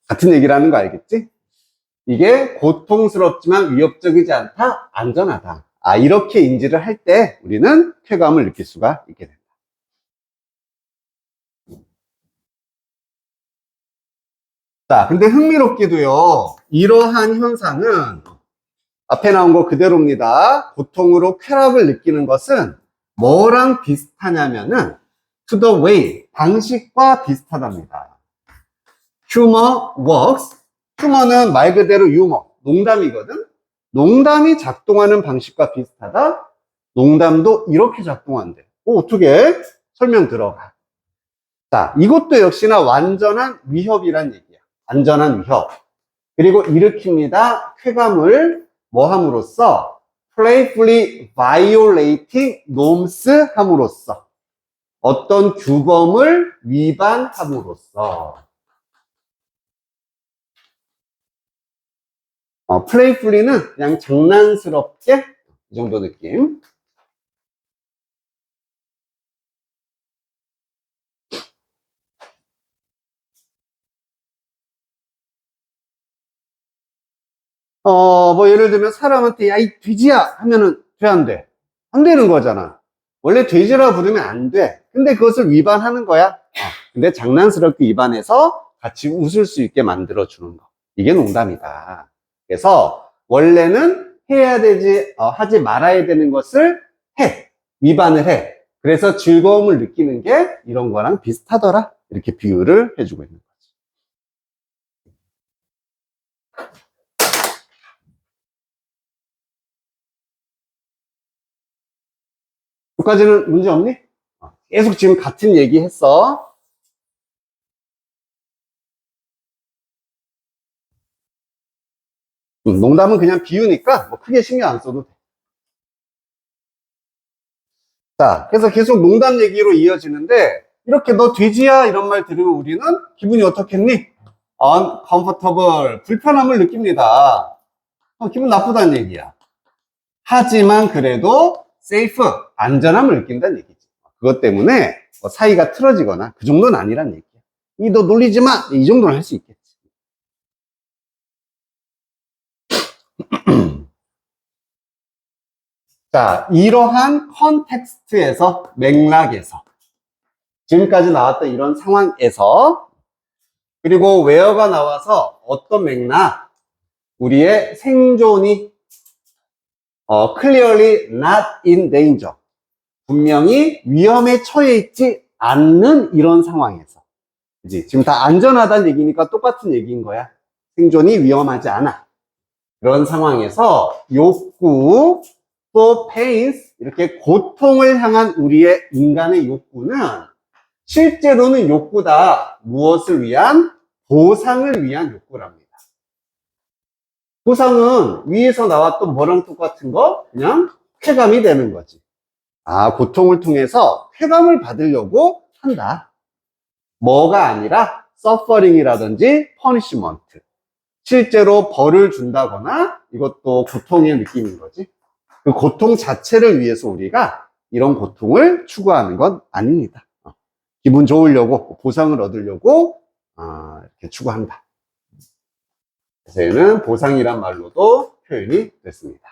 같은 얘기를 하는 거 알겠지? 이게 고통스럽지만 위협적이지 않다, 안전하다. 이렇게 인지를 할 때 우리는 쾌감을 느낄 수가 있게 된다. 자, 근데 흥미롭게도요, 이러한 현상은 앞에 나온 거 그대로입니다. 고통으로 쾌락을 느끼는 것은 뭐랑 비슷하냐면은 to the way, 방식과 비슷하답니다. humor works. humor는 말 그대로 유머, 농담이거든. 농담이 작동하는 방식과 비슷하다. 농담도 이렇게 작동한대. 어떻게? 설명 들어가. 자, 이것도 역시나 완전한 위협이란 얘기야. 완전한 위협. 그리고 일으킵니다. 쾌감을 뭐 함으로써? playfully violating norms 함으로써. 어떤 규범을 위반함으로써. playfully는 그냥 장난스럽게, 이 정도 느낌. 뭐 예를 들면 사람한테 야, 이 돼지야 하면은 돼, 안 돼? 안 되는 거잖아. 원래 돼지라 부르면 안 돼. 근데 그것을 위반하는 거야. 근데 장난스럽게 위반해서 같이 웃을 수 있게 만들어 주는 거. 이게 농담이다. 그래서 원래는 해야 되지, 하지 말아야 되는 것을 해. 위반을 해. 그래서 즐거움을 느끼는 게 이런 거랑 비슷하더라. 이렇게 비유를 해주고 있는 거지. 여기까지는 문제 없니? 계속 지금 같은 얘기 했어. 농담은 그냥 비유니까 뭐 크게 신경 안 써도 돼. 자, 그래서 계속 농담 얘기로 이어지는데 이렇게 너 돼지야 이런 말 들으면 우리는 기분이 어떻겠니? uncomfortable, 불편함을 느낍니다. 기분 나쁘다는 얘기야. 하지만 그래도 safe, 안전함을 느낀다는 얘기지. 그것 때문에 뭐 사이가 틀어지거나 그 정도는 아니란 얘기야. 너 놀리지 마! 이 정도는 할 수 있겠지. 자, 이러한 컨텍스트에서, 맥락에서, 지금까지 나왔던 이런 상황에서, 그리고 where가 나와서 어떤 맥락, 우리의 생존이 clearly not in danger, 분명히 위험에 처해 있지 않는 이런 상황에서, 그치? 지금 다 안전하다는 얘기니까 똑같은 얘기인 거야. 생존이 위험하지 않아. 그런 상황에서 욕구, 또 pains, 이렇게 고통을 향한 우리의 인간의 욕구는 실제로는 욕구다. 무엇을 위한? 보상을 위한 욕구랍니다. 보상은 위에서 나왔던 뭐랑 똑같은 거? 그냥 쾌감이 되는 거지. 고통을 통해서 쾌감을 받으려고 한다. 뭐가 아니라 suffering이라든지 punishment. 실제로 벌을 준다거나 이것도 고통의 느낌인 거지. 그 고통 자체를 위해서 우리가 이런 고통을 추구하는 건 아닙니다. 기분 좋으려고, 보상을 얻으려고 이렇게 추구한다. 그래서 얘는 보상이란 말로도 표현이 됐습니다.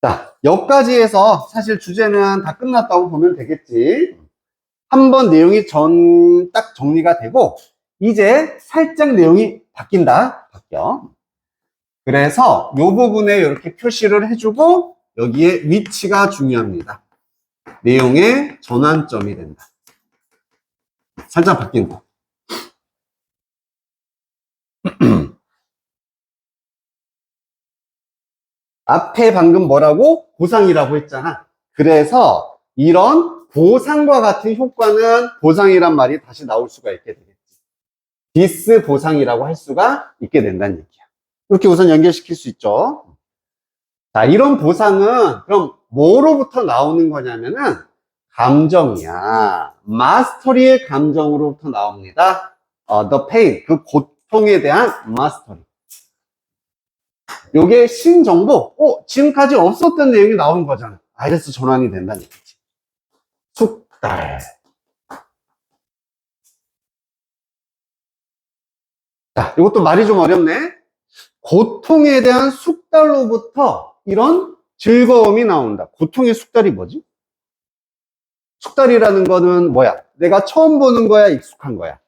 자, 여기까지 해서 사실 주제는 다 끝났다고 보면 되겠지. 한번 내용이 딱 정리가 되고 이제 살짝 내용이 바뀌어. 그래서 이 부분에 이렇게 표시를 해주고 여기에 위치가 중요합니다. 내용의 전환점이 된다. 살짝 바뀐다. 앞에 방금 뭐라고? 보상이라고 했잖아. 그래서 이런 보상과 같은 효과는 보상이란 말이 다시 나올 수가 있게 되겠지. 디스 보상이라고 할 수가 있게 된다는 얘기야. 이렇게 우선 연결시킬 수 있죠. 자, 이런 보상은 그럼 뭐로부터 나오는 거냐면은 감정이야. 마스터리의 감정으로부터 나옵니다. the pain, 그 고통에 대한 마스터리. 요게 신정보, 지금까지 없었던 내용이 나오는 거잖아. 이래서 전환이 된다는 얘기지. 숙달. 자, 이것도 말이 좀 어렵네. 고통에 대한 숙달로부터 이런 즐거움이 나온다. 고통의 숙달이 뭐지? 숙달이라는 거는 뭐야? 내가 처음 보는 거야? 익숙한 거야?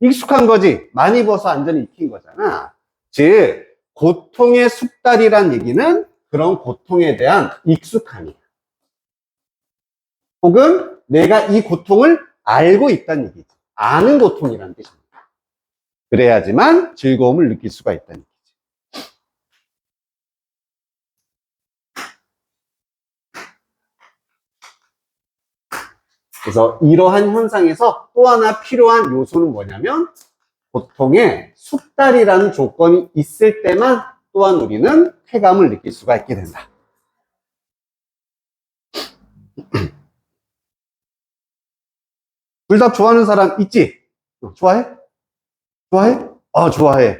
익숙한 거지. 많이 봐서 완전히 익힌 거잖아. 즉, 고통의 숙달이란 얘기는 그런 고통에 대한 익숙함이야. 혹은 내가 이 고통을 알고 있다는 얘기지. 아는 고통이라는 뜻입니다. 그래야지만 즐거움을 느낄 수가 있다는 얘기지. 그래서 이러한 현상에서 또 하나 필요한 요소는 뭐냐면 고통에 숙달이라는 조건이 있을 때만 또한 우리는 쾌감을 느낄 수가 있게 된다. 불닭 좋아하는 사람 있지? 좋아해? 좋아해? 좋아해.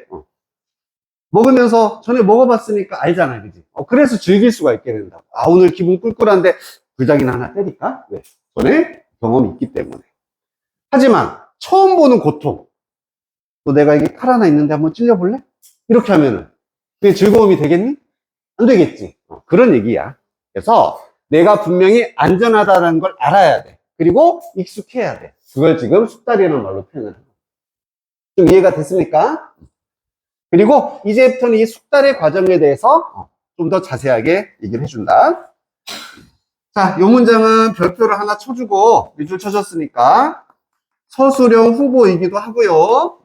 먹으면서 전에 먹어봤으니까 알잖아, 그지? 그래서 즐길 수가 있게 된다. 오늘 기분 꿀꿀한데 불닭이나 하나 때릴까? 왜? 전에 경험이 있기 때문에. 하지만 처음 보는 고통, 또 내가 이게 칼 하나 있는데 한번 찔려볼래? 이렇게 하면은 그게 즐거움이 되겠니? 안 되겠지. 그런 얘기야. 그래서 내가 분명히 안전하다는 걸 알아야 돼. 그리고 익숙해야 돼. 그걸 지금 숙달이라는 말로 표현을 합니다. 좀 이해가 됐습니까? 그리고 이제부터는 이 숙달의 과정에 대해서 좀 더 자세하게 얘기를 해준다. 자, 이 문장은 별표를 하나 쳐주고 밑줄 쳐줬으니까 서술형 후보이기도 하고요.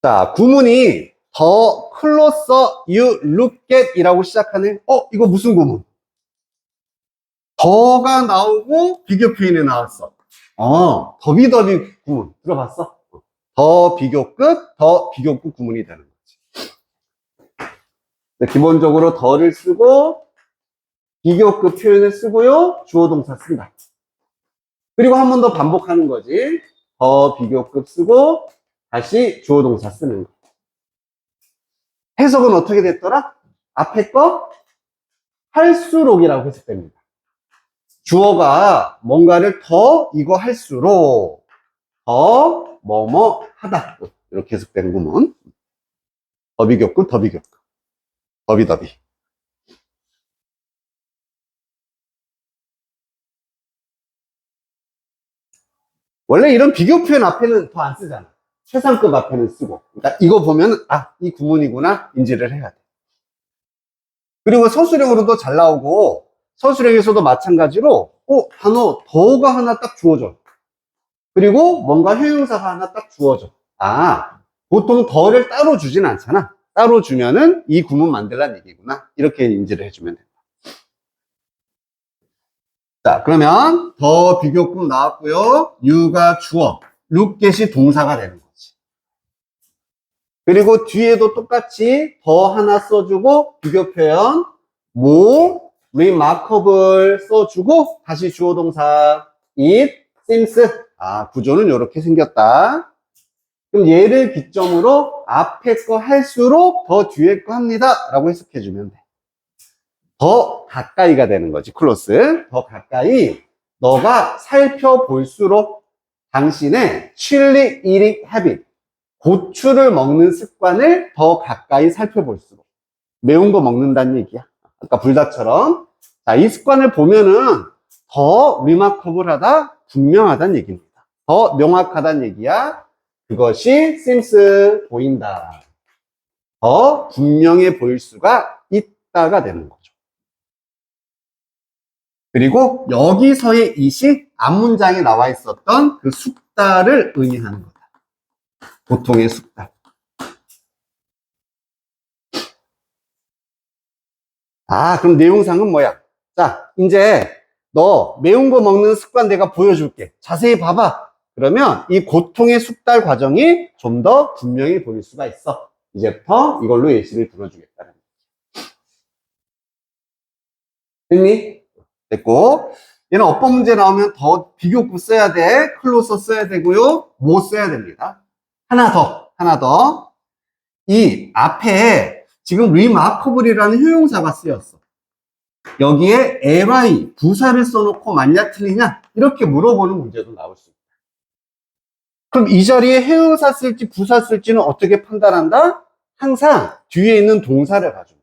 자, 구문이 더 closer you look at 이라고 시작하는 이거 무슨 구문? 더가 나오고 비교 표현이 나왔어. 더비더비 구문 들어봤어? 더 비교급 구문이 되는 거지. 기본적으로 더를 쓰고 비교급 표현을 쓰고요. 주어 동사 쓴다. 그리고 한 번 더 반복하는 거지. 더 비교급 쓰고 다시 주어 동사 쓰는 거. 해석은 어떻게 됐더라? 앞에 거 할수록이라고 해석됩니다. 주어가 뭔가를 더 이거 할수록 더 뭐뭐 하다 이렇게 해석되는 구문. 더비교급 더비더비. 원래 이런 비교 표현 앞에는 더 안 쓰잖아. 최상급 앞에는 쓰고. 그러니까 이거 보면 이 구문이구나 인지를 해야 돼. 그리고 서술형으로도 잘 나오고 서술형에서도 마찬가지로 단어 더가 하나 딱 주어져. 그리고 뭔가 형용사가 하나 딱 주어져. 보통 더를 따로 주진 않잖아. 따로 주면은 이 구문 만들란 얘기구나. 이렇게 인지를 해주면 된다. 자, 그러면 더 비교급 나왔고요. you가 주어, look at이 동사가 되는 거지. 그리고 뒤에도 똑같이 더 하나 써주고 비교 표현 more, remarkable 써주고 다시 주어 동사 it seems. 구조는 이렇게 생겼다. 그럼 얘를 기점으로 앞에 거 할수록 더 뒤에 거 합니다 라고 해석해주면 돼. 더 가까이가 되는 거지. 클로스. 더 가까이 너가 살펴볼수록 당신의 chili eating habit, 고추를 먹는 습관을 더 가까이 살펴볼수록 매운 거 먹는다는 얘기야. 아까 불닭처럼. 자, 이 습관을 보면은 더 리마커블하다, 분명하다는 얘기입니다. 더 명확하다는 얘기야. 그것이 seems 보인다. 더 분명해 보일 수가 있다가 되는 거죠. 그리고 여기서의 it이 앞문장에 나와 있었던 그 숙달을 의미하는 거다. 보통의 숙달. 그럼 내용상은 뭐야? 자, 이제 너 매운 거 먹는 습관 내가 보여줄게. 자세히 봐봐. 그러면 이 고통의 숙달 과정이 좀 더 분명히 보일 수가 있어. 이제부터 이걸로 예시를 들어주겠다는 거지. 됐니? 됐고, 얘는 어법 문제 나오면 더 비교급 써야 돼. 클로서 써야 되고요. 뭐 써야 됩니다. 하나 더. 이 앞에 지금 remarkable이라는 효용사가 쓰였어. 여기에 ly, 부사를 써놓고 맞냐 틀리냐 이렇게 물어보는 문제도 나올 수 있다. 그럼 이 자리에 해용사 쓸지 부사 쓸지는 어떻게 판단한다? 항상 뒤에 있는 동사를 가지고.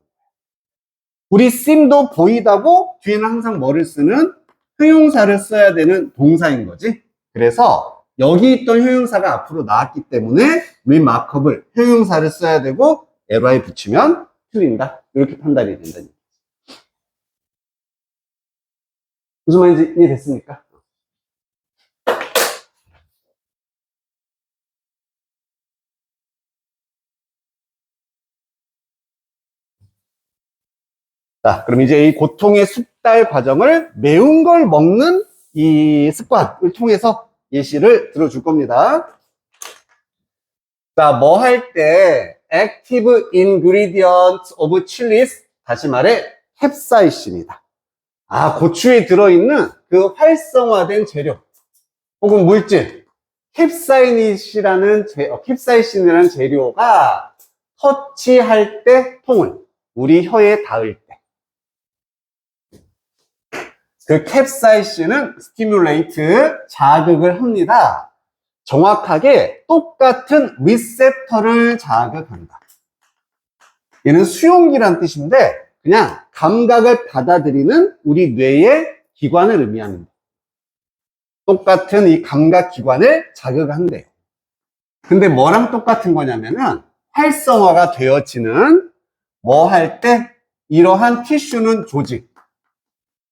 우리 seem도 보이다고 뒤에는 항상 뭐를 쓰는? 효용사를 써야 되는 동사인 거지. 그래서 여기 있던 효용사가 앞으로 나왔기 때문에 remarkable, 효용사를 써야 되고 ly 붙이면 틀린다. 이렇게 판단이 된다는 얘기지. 무슨 말인지 이해됐습니까? 자, 그럼 이제 이 고통의 숙달 과정을 매운 걸 먹는 이 습관을 통해서 예시를 들어줄 겁니다. 자, 뭐 할 때 active ingredient of chilies, 다시 말해 캡사이신이다. 아, 고추에 들어있는 그 활성화된 재료 혹은 물질 캡사이신이라는 재료가 터치할 때 통을 우리 혀에 닿을 때 그 캡사이신은 스티뮬레이트, 자극을 합니다. 정확하게 똑같은 리셉터를 자극한다. 얘는 수용기란 뜻인데 그냥 감각을 받아들이는 우리 뇌의 기관을 의미합니다. 똑같은 이 감각 기관을 자극한대요. 근데 뭐랑 똑같은 거냐면은 활성화가 되어지는 뭐 할 때 이러한 티슈는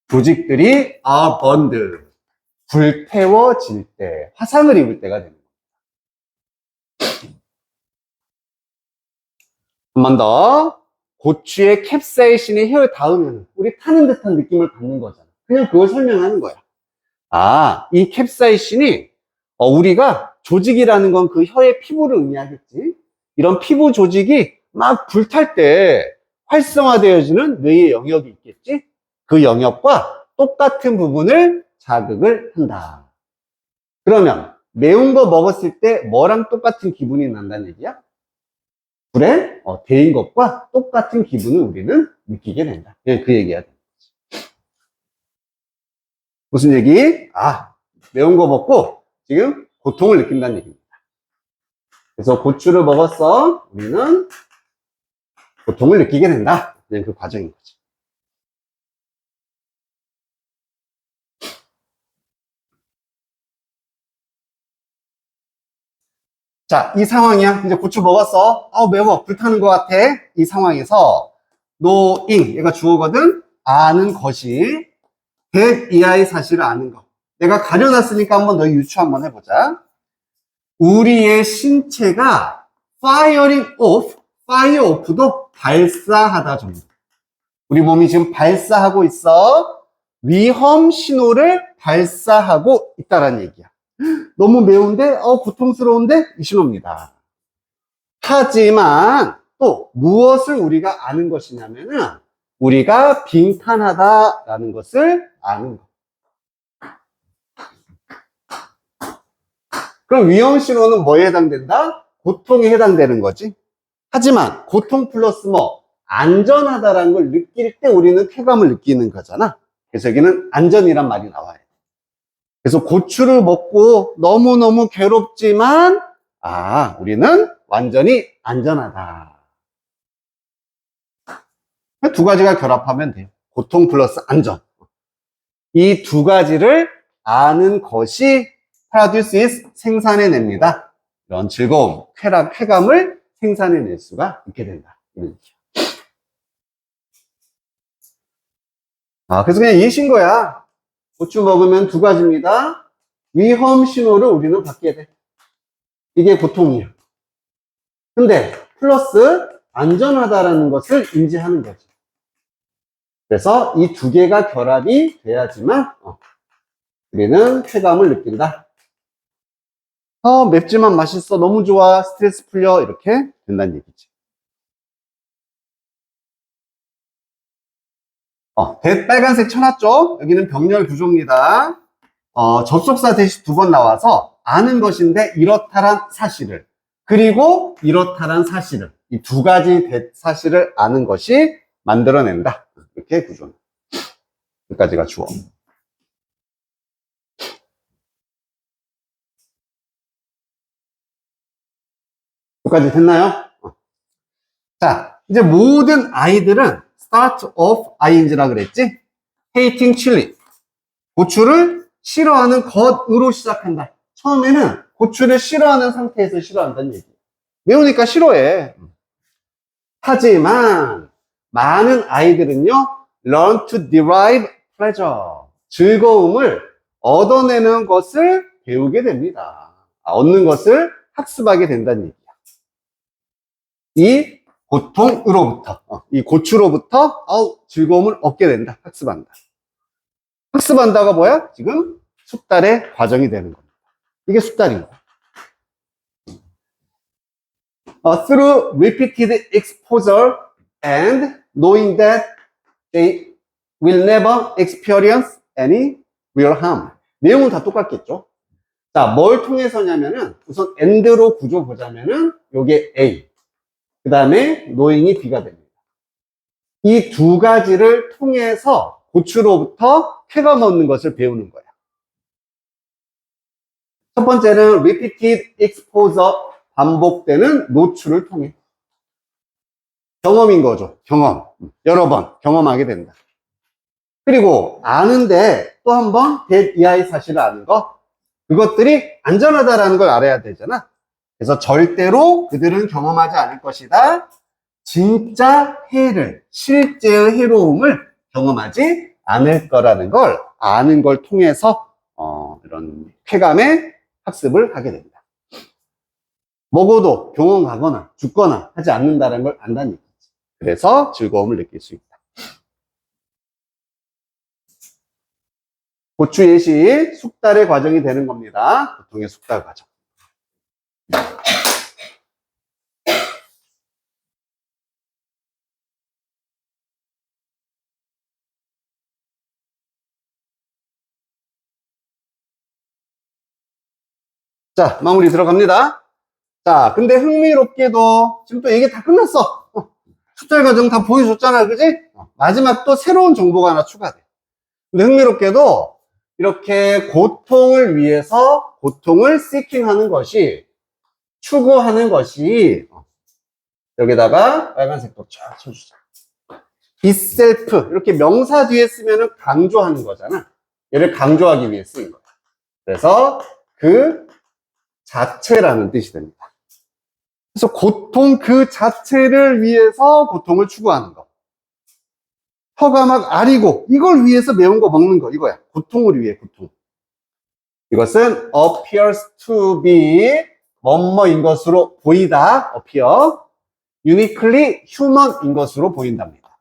조직들이 are burned, 불태워질 때, 화상을 입을 때가 됩니다. 한 번 더. 고추에 캡사이신이 혀에 닿으면 우리 타는 듯한 느낌을 받는 거잖아. 그냥 그걸 설명하는 거야. 아, 이 캡사이신이 우리가 조직이라는 건 그 혀의 피부를 의미하겠지. 이런 피부 조직이 막 불탈 때 활성화되어지는 뇌의 영역이 있겠지. 그 영역과 똑같은 부분을 자극을 한다. 그러면 매운 거 먹었을 때 뭐랑 똑같은 기분이 난다는 얘기야? 불에 데인 것과 똑같은 기분을 우리는 느끼게 된다. 그냥 그 얘기야. 무슨 얘기? 아, 매운 거 먹고 지금 고통을 느낀다는 얘기입니다. 그래서 고추를 먹었어. 우리는 고통을 느끼게 된다. 그냥 그 과정인 거지. 자, 이 상황이야. 이제 고추 먹었어. 매워. 불타는 것 같아. 이 상황에서 knowing, 얘가 주어거든. 아는 것이 that 이하의 사실을 아는 것. 내가 가려놨으니까 한번 너희 유추 한번 해보자. 우리의 신체가 firing off, fire off도 발사하다 정도. 우리 몸이 지금 발사하고 있어. 위험 신호를 발사하고 있다는 얘기야. 너무 매운데, 고통스러운데? 이 신호입니다. 하지만 또 무엇을 우리가 아는 것이냐면은 우리가 빈탄하다라는 것을 아는 것. 그럼 위험 신호는 뭐에 해당된다? 고통에 해당되는 거지. 하지만 고통 플러스 뭐 안전하다라는 걸 느낄 때 우리는 쾌감을 느끼는 거잖아. 그래서 여기는 안전이란 말이 나와요. 그래서 고추를 먹고 너무너무 괴롭지만 우리는 완전히 안전하다. 두 가지가 결합하면 돼요. 고통 플러스 안전. 이 두 가지를 아는 것이 produces, 생산해냅니다. 이런 즐거움, 쾌감을 생산해낼 수가 있게 된다. 그래서 그냥 예시인 거야. 고추 먹으면 두 가지입니다. 위험 신호를 우리는 받게 돼. 이게 고통이야. 근데 플러스 안전하다라는 것을 인지하는 거지. 그래서 이 두 개가 결합이 돼야지만 우리는 쾌감을 느낀다. 맵지만 맛있어. 너무 좋아. 스트레스 풀려. 이렇게 된다는 얘기지. 빨간색 쳐놨죠? 여기는 병렬 구조입니다. 접속사 대시 두 번 나와서 아는 것인데 이렇다란 사실을, 그리고 이렇다란 사실을, 이 두 가지 사실을 아는 것이 만들어낸다. 이렇게 구조는. 여기까지가 주어. 여기까지 됐나요? 자, 이제 모든 아이들은 start of ing라 그랬지? hating chili. 고추를 싫어하는 것으로 시작한다. 처음에는 고추를 싫어하는 상태에서 싫어한다는 얘기예요. 매우니까 싫어해. 하지만 많은 아이들은요, learn to derive pleasure. 즐거움을 얻어내는 것을 배우게 됩니다. 얻는 것을 학습하게 된다는 얘기야. 이 고통으로부터, 이 고추로부터 즐거움을 얻게 된다. 학습한다. 학습한다가 뭐야? 지금 숙달의 과정이 되는 겁니다. 이게 숙달인 거야. Through repeated exposure and knowing that they will never experience any real harm. 내용은 다 똑같겠죠? 자, 뭘 통해서냐면은 우선 and로 구조 보자면은 요게 A, 그 다음에 knowing이 B가 됩니다. 이 두 가지를 통해서 고추로부터 쾌감 얻는 것을 배우는 거야. 첫 번째는 repeated exposure, 반복되는 노출을 통해. 경험인 거죠. 경험. 여러 번 경험하게 된다. 그리고 아는데 또 한 번 이하의 사실을 아는 거. 그것들이 안전하다라는 걸 알아야 되잖아. 그래서 절대로 그들은 경험하지 않을 것이다. 진짜 해를, 실제의 해로움을 경험하지 않을 거라는 걸 아는 걸 통해서 이런 쾌감의 학습을 하게 됩니다. 먹어도 경험하거나 죽거나 하지 않는다는 걸 안다는 얘기지. 그래서 즐거움을 느낄 수 있다. 고추 예시, 숙달의 과정이 되는 겁니다. 보통의 숙달 과정. 자, 마무리 들어갑니다. 자, 근데 흥미롭게도 지금 또 얘기 다 끝났어. 숙달 과정 다 보여줬잖아, 그지? 마지막 또 새로운 정보가 하나 추가돼. 근데 흥미롭게도 이렇게 고통을 위해서 고통을 seeking하는 것이, 추구하는 것이, 여기다가 빨간색도 쫙 쳐주자. itself, 이렇게 명사 뒤에 쓰면은 강조하는 거잖아. 얘를 강조하기 위해 쓰인 거야. 그래서 그 자체라는 뜻이 됩니다. 그래서 고통 그 자체를 위해서 고통을 추구하는 거. 혀가 막 아리고 이걸 위해서 매운 거 먹는 거, 이거야. 고통을 위해 고통. 이것은 appears to be 뭐뭐인 것으로 보이다. appear. uniquely human인 것으로 보인답니다.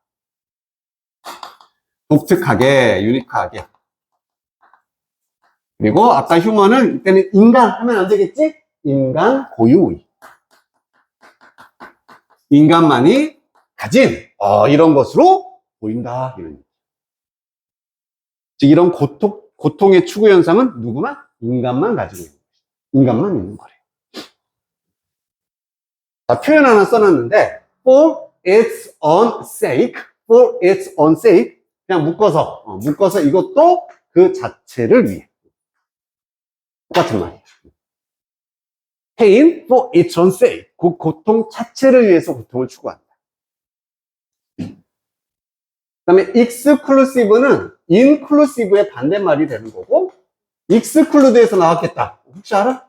독특하게, 유니크하게. 그리고 아까 휴먼은 이때는 인간 하면 안 되겠지? 인간 고유의. 인간만이 가진 이런 것으로 보인다. 즉 이런 고통의 추구 현상은 누구만? 인간만 가지고 있는 거예요. 인간만 있는 거래요. 자, 표현 하나 써놨는데 for its own sake, for its own sake 그냥 묶어서 이것도 그 자체를 위해. 똑같은 말이에요. pain for its own sake. 그 고통 자체를 위해서 고통을 추구한다. 그 다음에 exclusive는 inclusive의 반대말이 되는 거고, exclude에서 나왔겠다. 혹시 알아?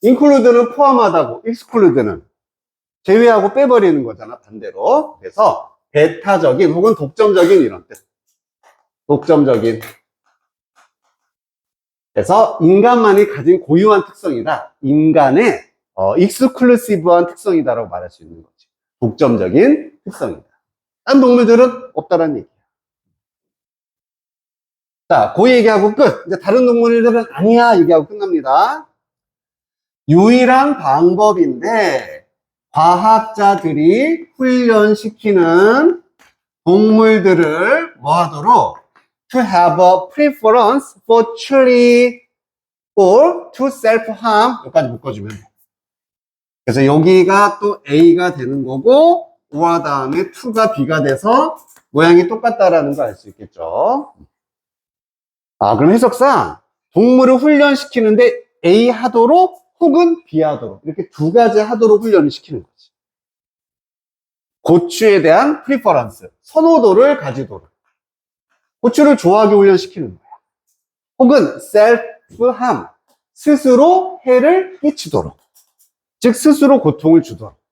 include는 포함하다고, exclude는 제외하고 빼버리는 거잖아, 반대로. 그래서 배타적인 혹은 독점적인 이런 뜻. 독점적인. 그래서 인간만이 가진 고유한 특성이다. 인간의 익스클루시브한 특성이다라고 말할 수 있는 거지. 독점적인 특성이다. 딴 동물들은 없다라는 얘기야. 자, 그 얘기하고 끝. 이제 다른 동물들은 아니야 얘기하고 끝납니다. 유일한 방법인데 과학자들이 훈련시키는 동물들을 뭐 하도록? To have a preference for chili or to self-harm. 여기까지 묶어주면 돼. 그래서 여기가 또 A가 되는 거고, O와 다음에 to가 B가 돼서 모양이 똑같다라는 걸 알 수 있겠죠. 그럼 해석상 동물을 훈련시키는데 A 하도록 혹은 B 하도록 이렇게 두 가지 하도록 훈련을 시키는 거지. 고추에 대한 프리퍼런스, 선호도를 가지도록. 고추를 좋아하게 훈련시키는 거야. 혹은 self-harm, 스스로 해를 끼치도록. 즉 스스로 고통을 주도록.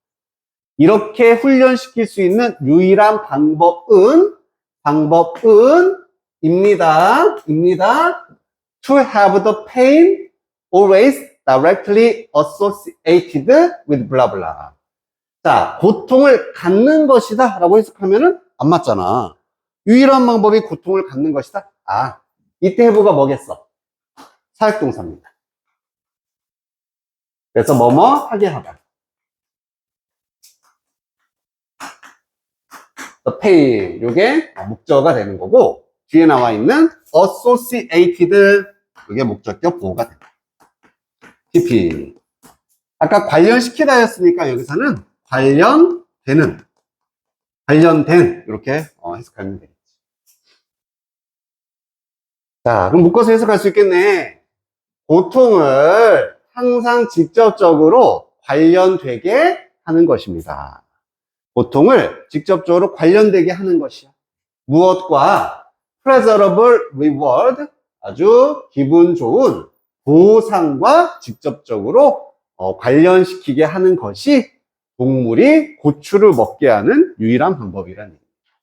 이렇게 훈련시킬 수 있는 유일한 입니다. To have the pain always directly associated with blah blah. 자, 고통을 갖는 것이다 라고 해석하면은 안 맞잖아. 유일한 방법이 고통을 갖는 것이다. 이때 해부가 뭐겠어? 사역동사입니다. 그래서 뭐뭐 하게 하다. the pain, 요게 목적어가 되는 거고, 뒤에 나와 있는 associated, 이게 목적격 보호가 된다. PP. 아까 관련시키다 였으니까 여기서는 관련된, 이렇게 해석하면 되겠지. 자, 그럼 묶어서 해석할 수 있겠네. 고통을 항상 직접적으로 관련되게 하는 것입니다. 고통을 직접적으로 관련되게 하는 것이야. 무엇과? pleasurable reward, 아주 기분 좋은 보상과 직접적으로 관련시키게 하는 것이 동물이 고추를 먹게 하는 유일한 방법이라는 얘기예요.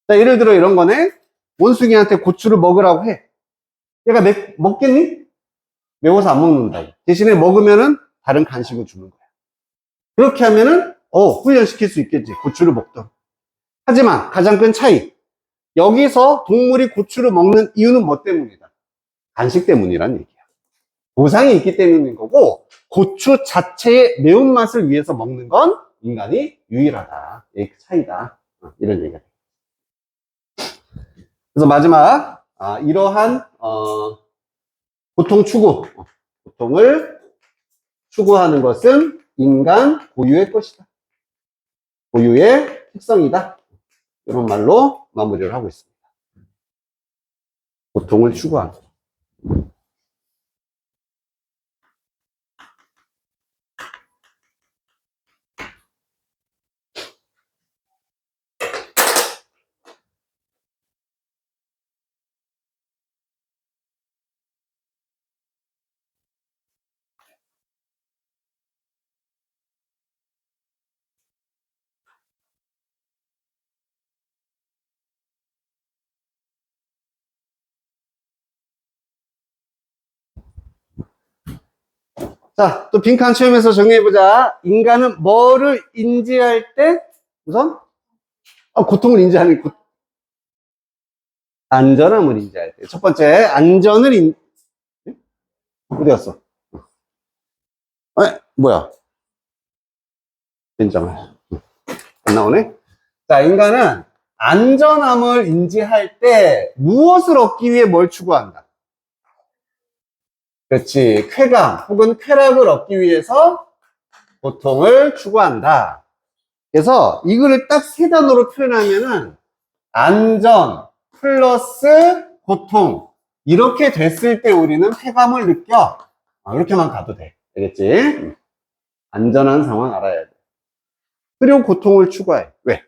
자, 예를 들어 이런 거네. 원숭이한테 고추를 먹으라고 해. 얘가 먹겠니? 매워서 안 먹는다고. 대신에 먹으면은 다른 간식을 주는 거야. 그렇게 하면은 훈련시킬 수 있겠지. 고추를 먹도록. 하지만 가장 큰 차이. 여기서 동물이 고추를 먹는 이유는 뭐 때문이다? 간식 때문이란 얘기야. 보상이 있기 때문인 거고, 고추 자체의 매운맛을 위해서 먹는 건 인간이 유일하다. 이 차이다. 이런 얘기가 돼. 그래서 마지막, 이러한 고통 추구, 고통을 추구하는 것은 인간 고유의 것이다. 고유의 특성이다. 이런 말로 마무리를 하고 있습니다. 고통을 추구하는. 자, 또 빈칸 체험에서 정리해보자. 인간은 뭐를 인지할 때? 우선? 고통을 인지하는, 안전함을 인지할 때. 첫 번째, 안전을 어디 갔어? 뭐야? 인정을. 안 나오네? 자, 인간은 안전함을 인지할 때 무엇을 얻기 위해 뭘 추구한다? 그렇지. 쾌감 혹은 쾌락을 얻기 위해서 고통을 추구한다. 그래서 이거를 딱 세 단어로 표현하면은 안전 플러스 고통 이렇게 됐을 때 우리는 쾌감을 느껴. 이렇게만 가도 돼. 알겠지? 안전한 상황 알아야 돼. 그리고 고통을 추구해. 왜?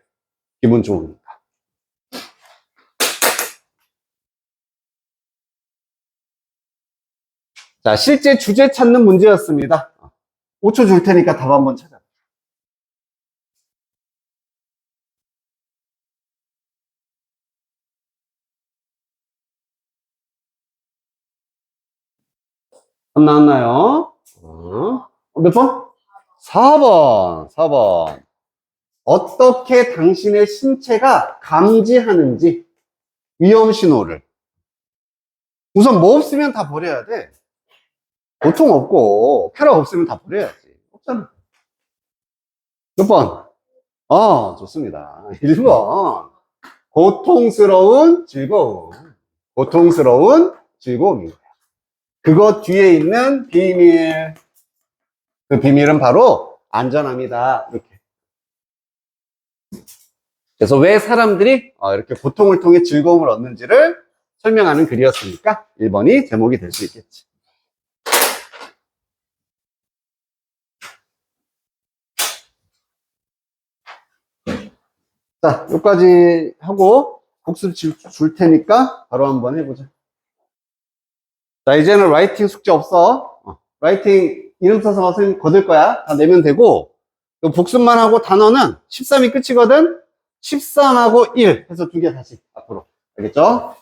기분 좋으니까. 자, 실제 주제 찾는 문제였습니다. 5초 줄 테니까 답 한번 찾아. 답 나왔나요? 몇 번? 4번. 어떻게 당신의 신체가 감지하는지, 위험 신호를. 우선 뭐 없으면 다 버려야 돼. 고통 없고, 쾌락 없으면 다 버려야지. 없잖아. 몇 번? 좋습니다. 1번. 고통스러운 즐거움. 고통스러운 즐거움인 거야. 그것 뒤에 있는 비밀. 그 비밀은 바로 안전함이다. 이렇게. 그래서 왜 사람들이 이렇게 고통을 통해 즐거움을 얻는지를 설명하는 글이었으니까 1번이 제목이 될 수 있겠지. 자, 여기까지 하고 복습 줄 테니까 바로 한번 해보자. 자, 이제는 라이팅 숙제 없어. 라이팅 이름 써서 선생님 거둘 거야. 다 내면 되고, 복습만 하고 단어는 13이 끝이거든? 13하고 1 해서 2개 다시 앞으로. 알겠죠?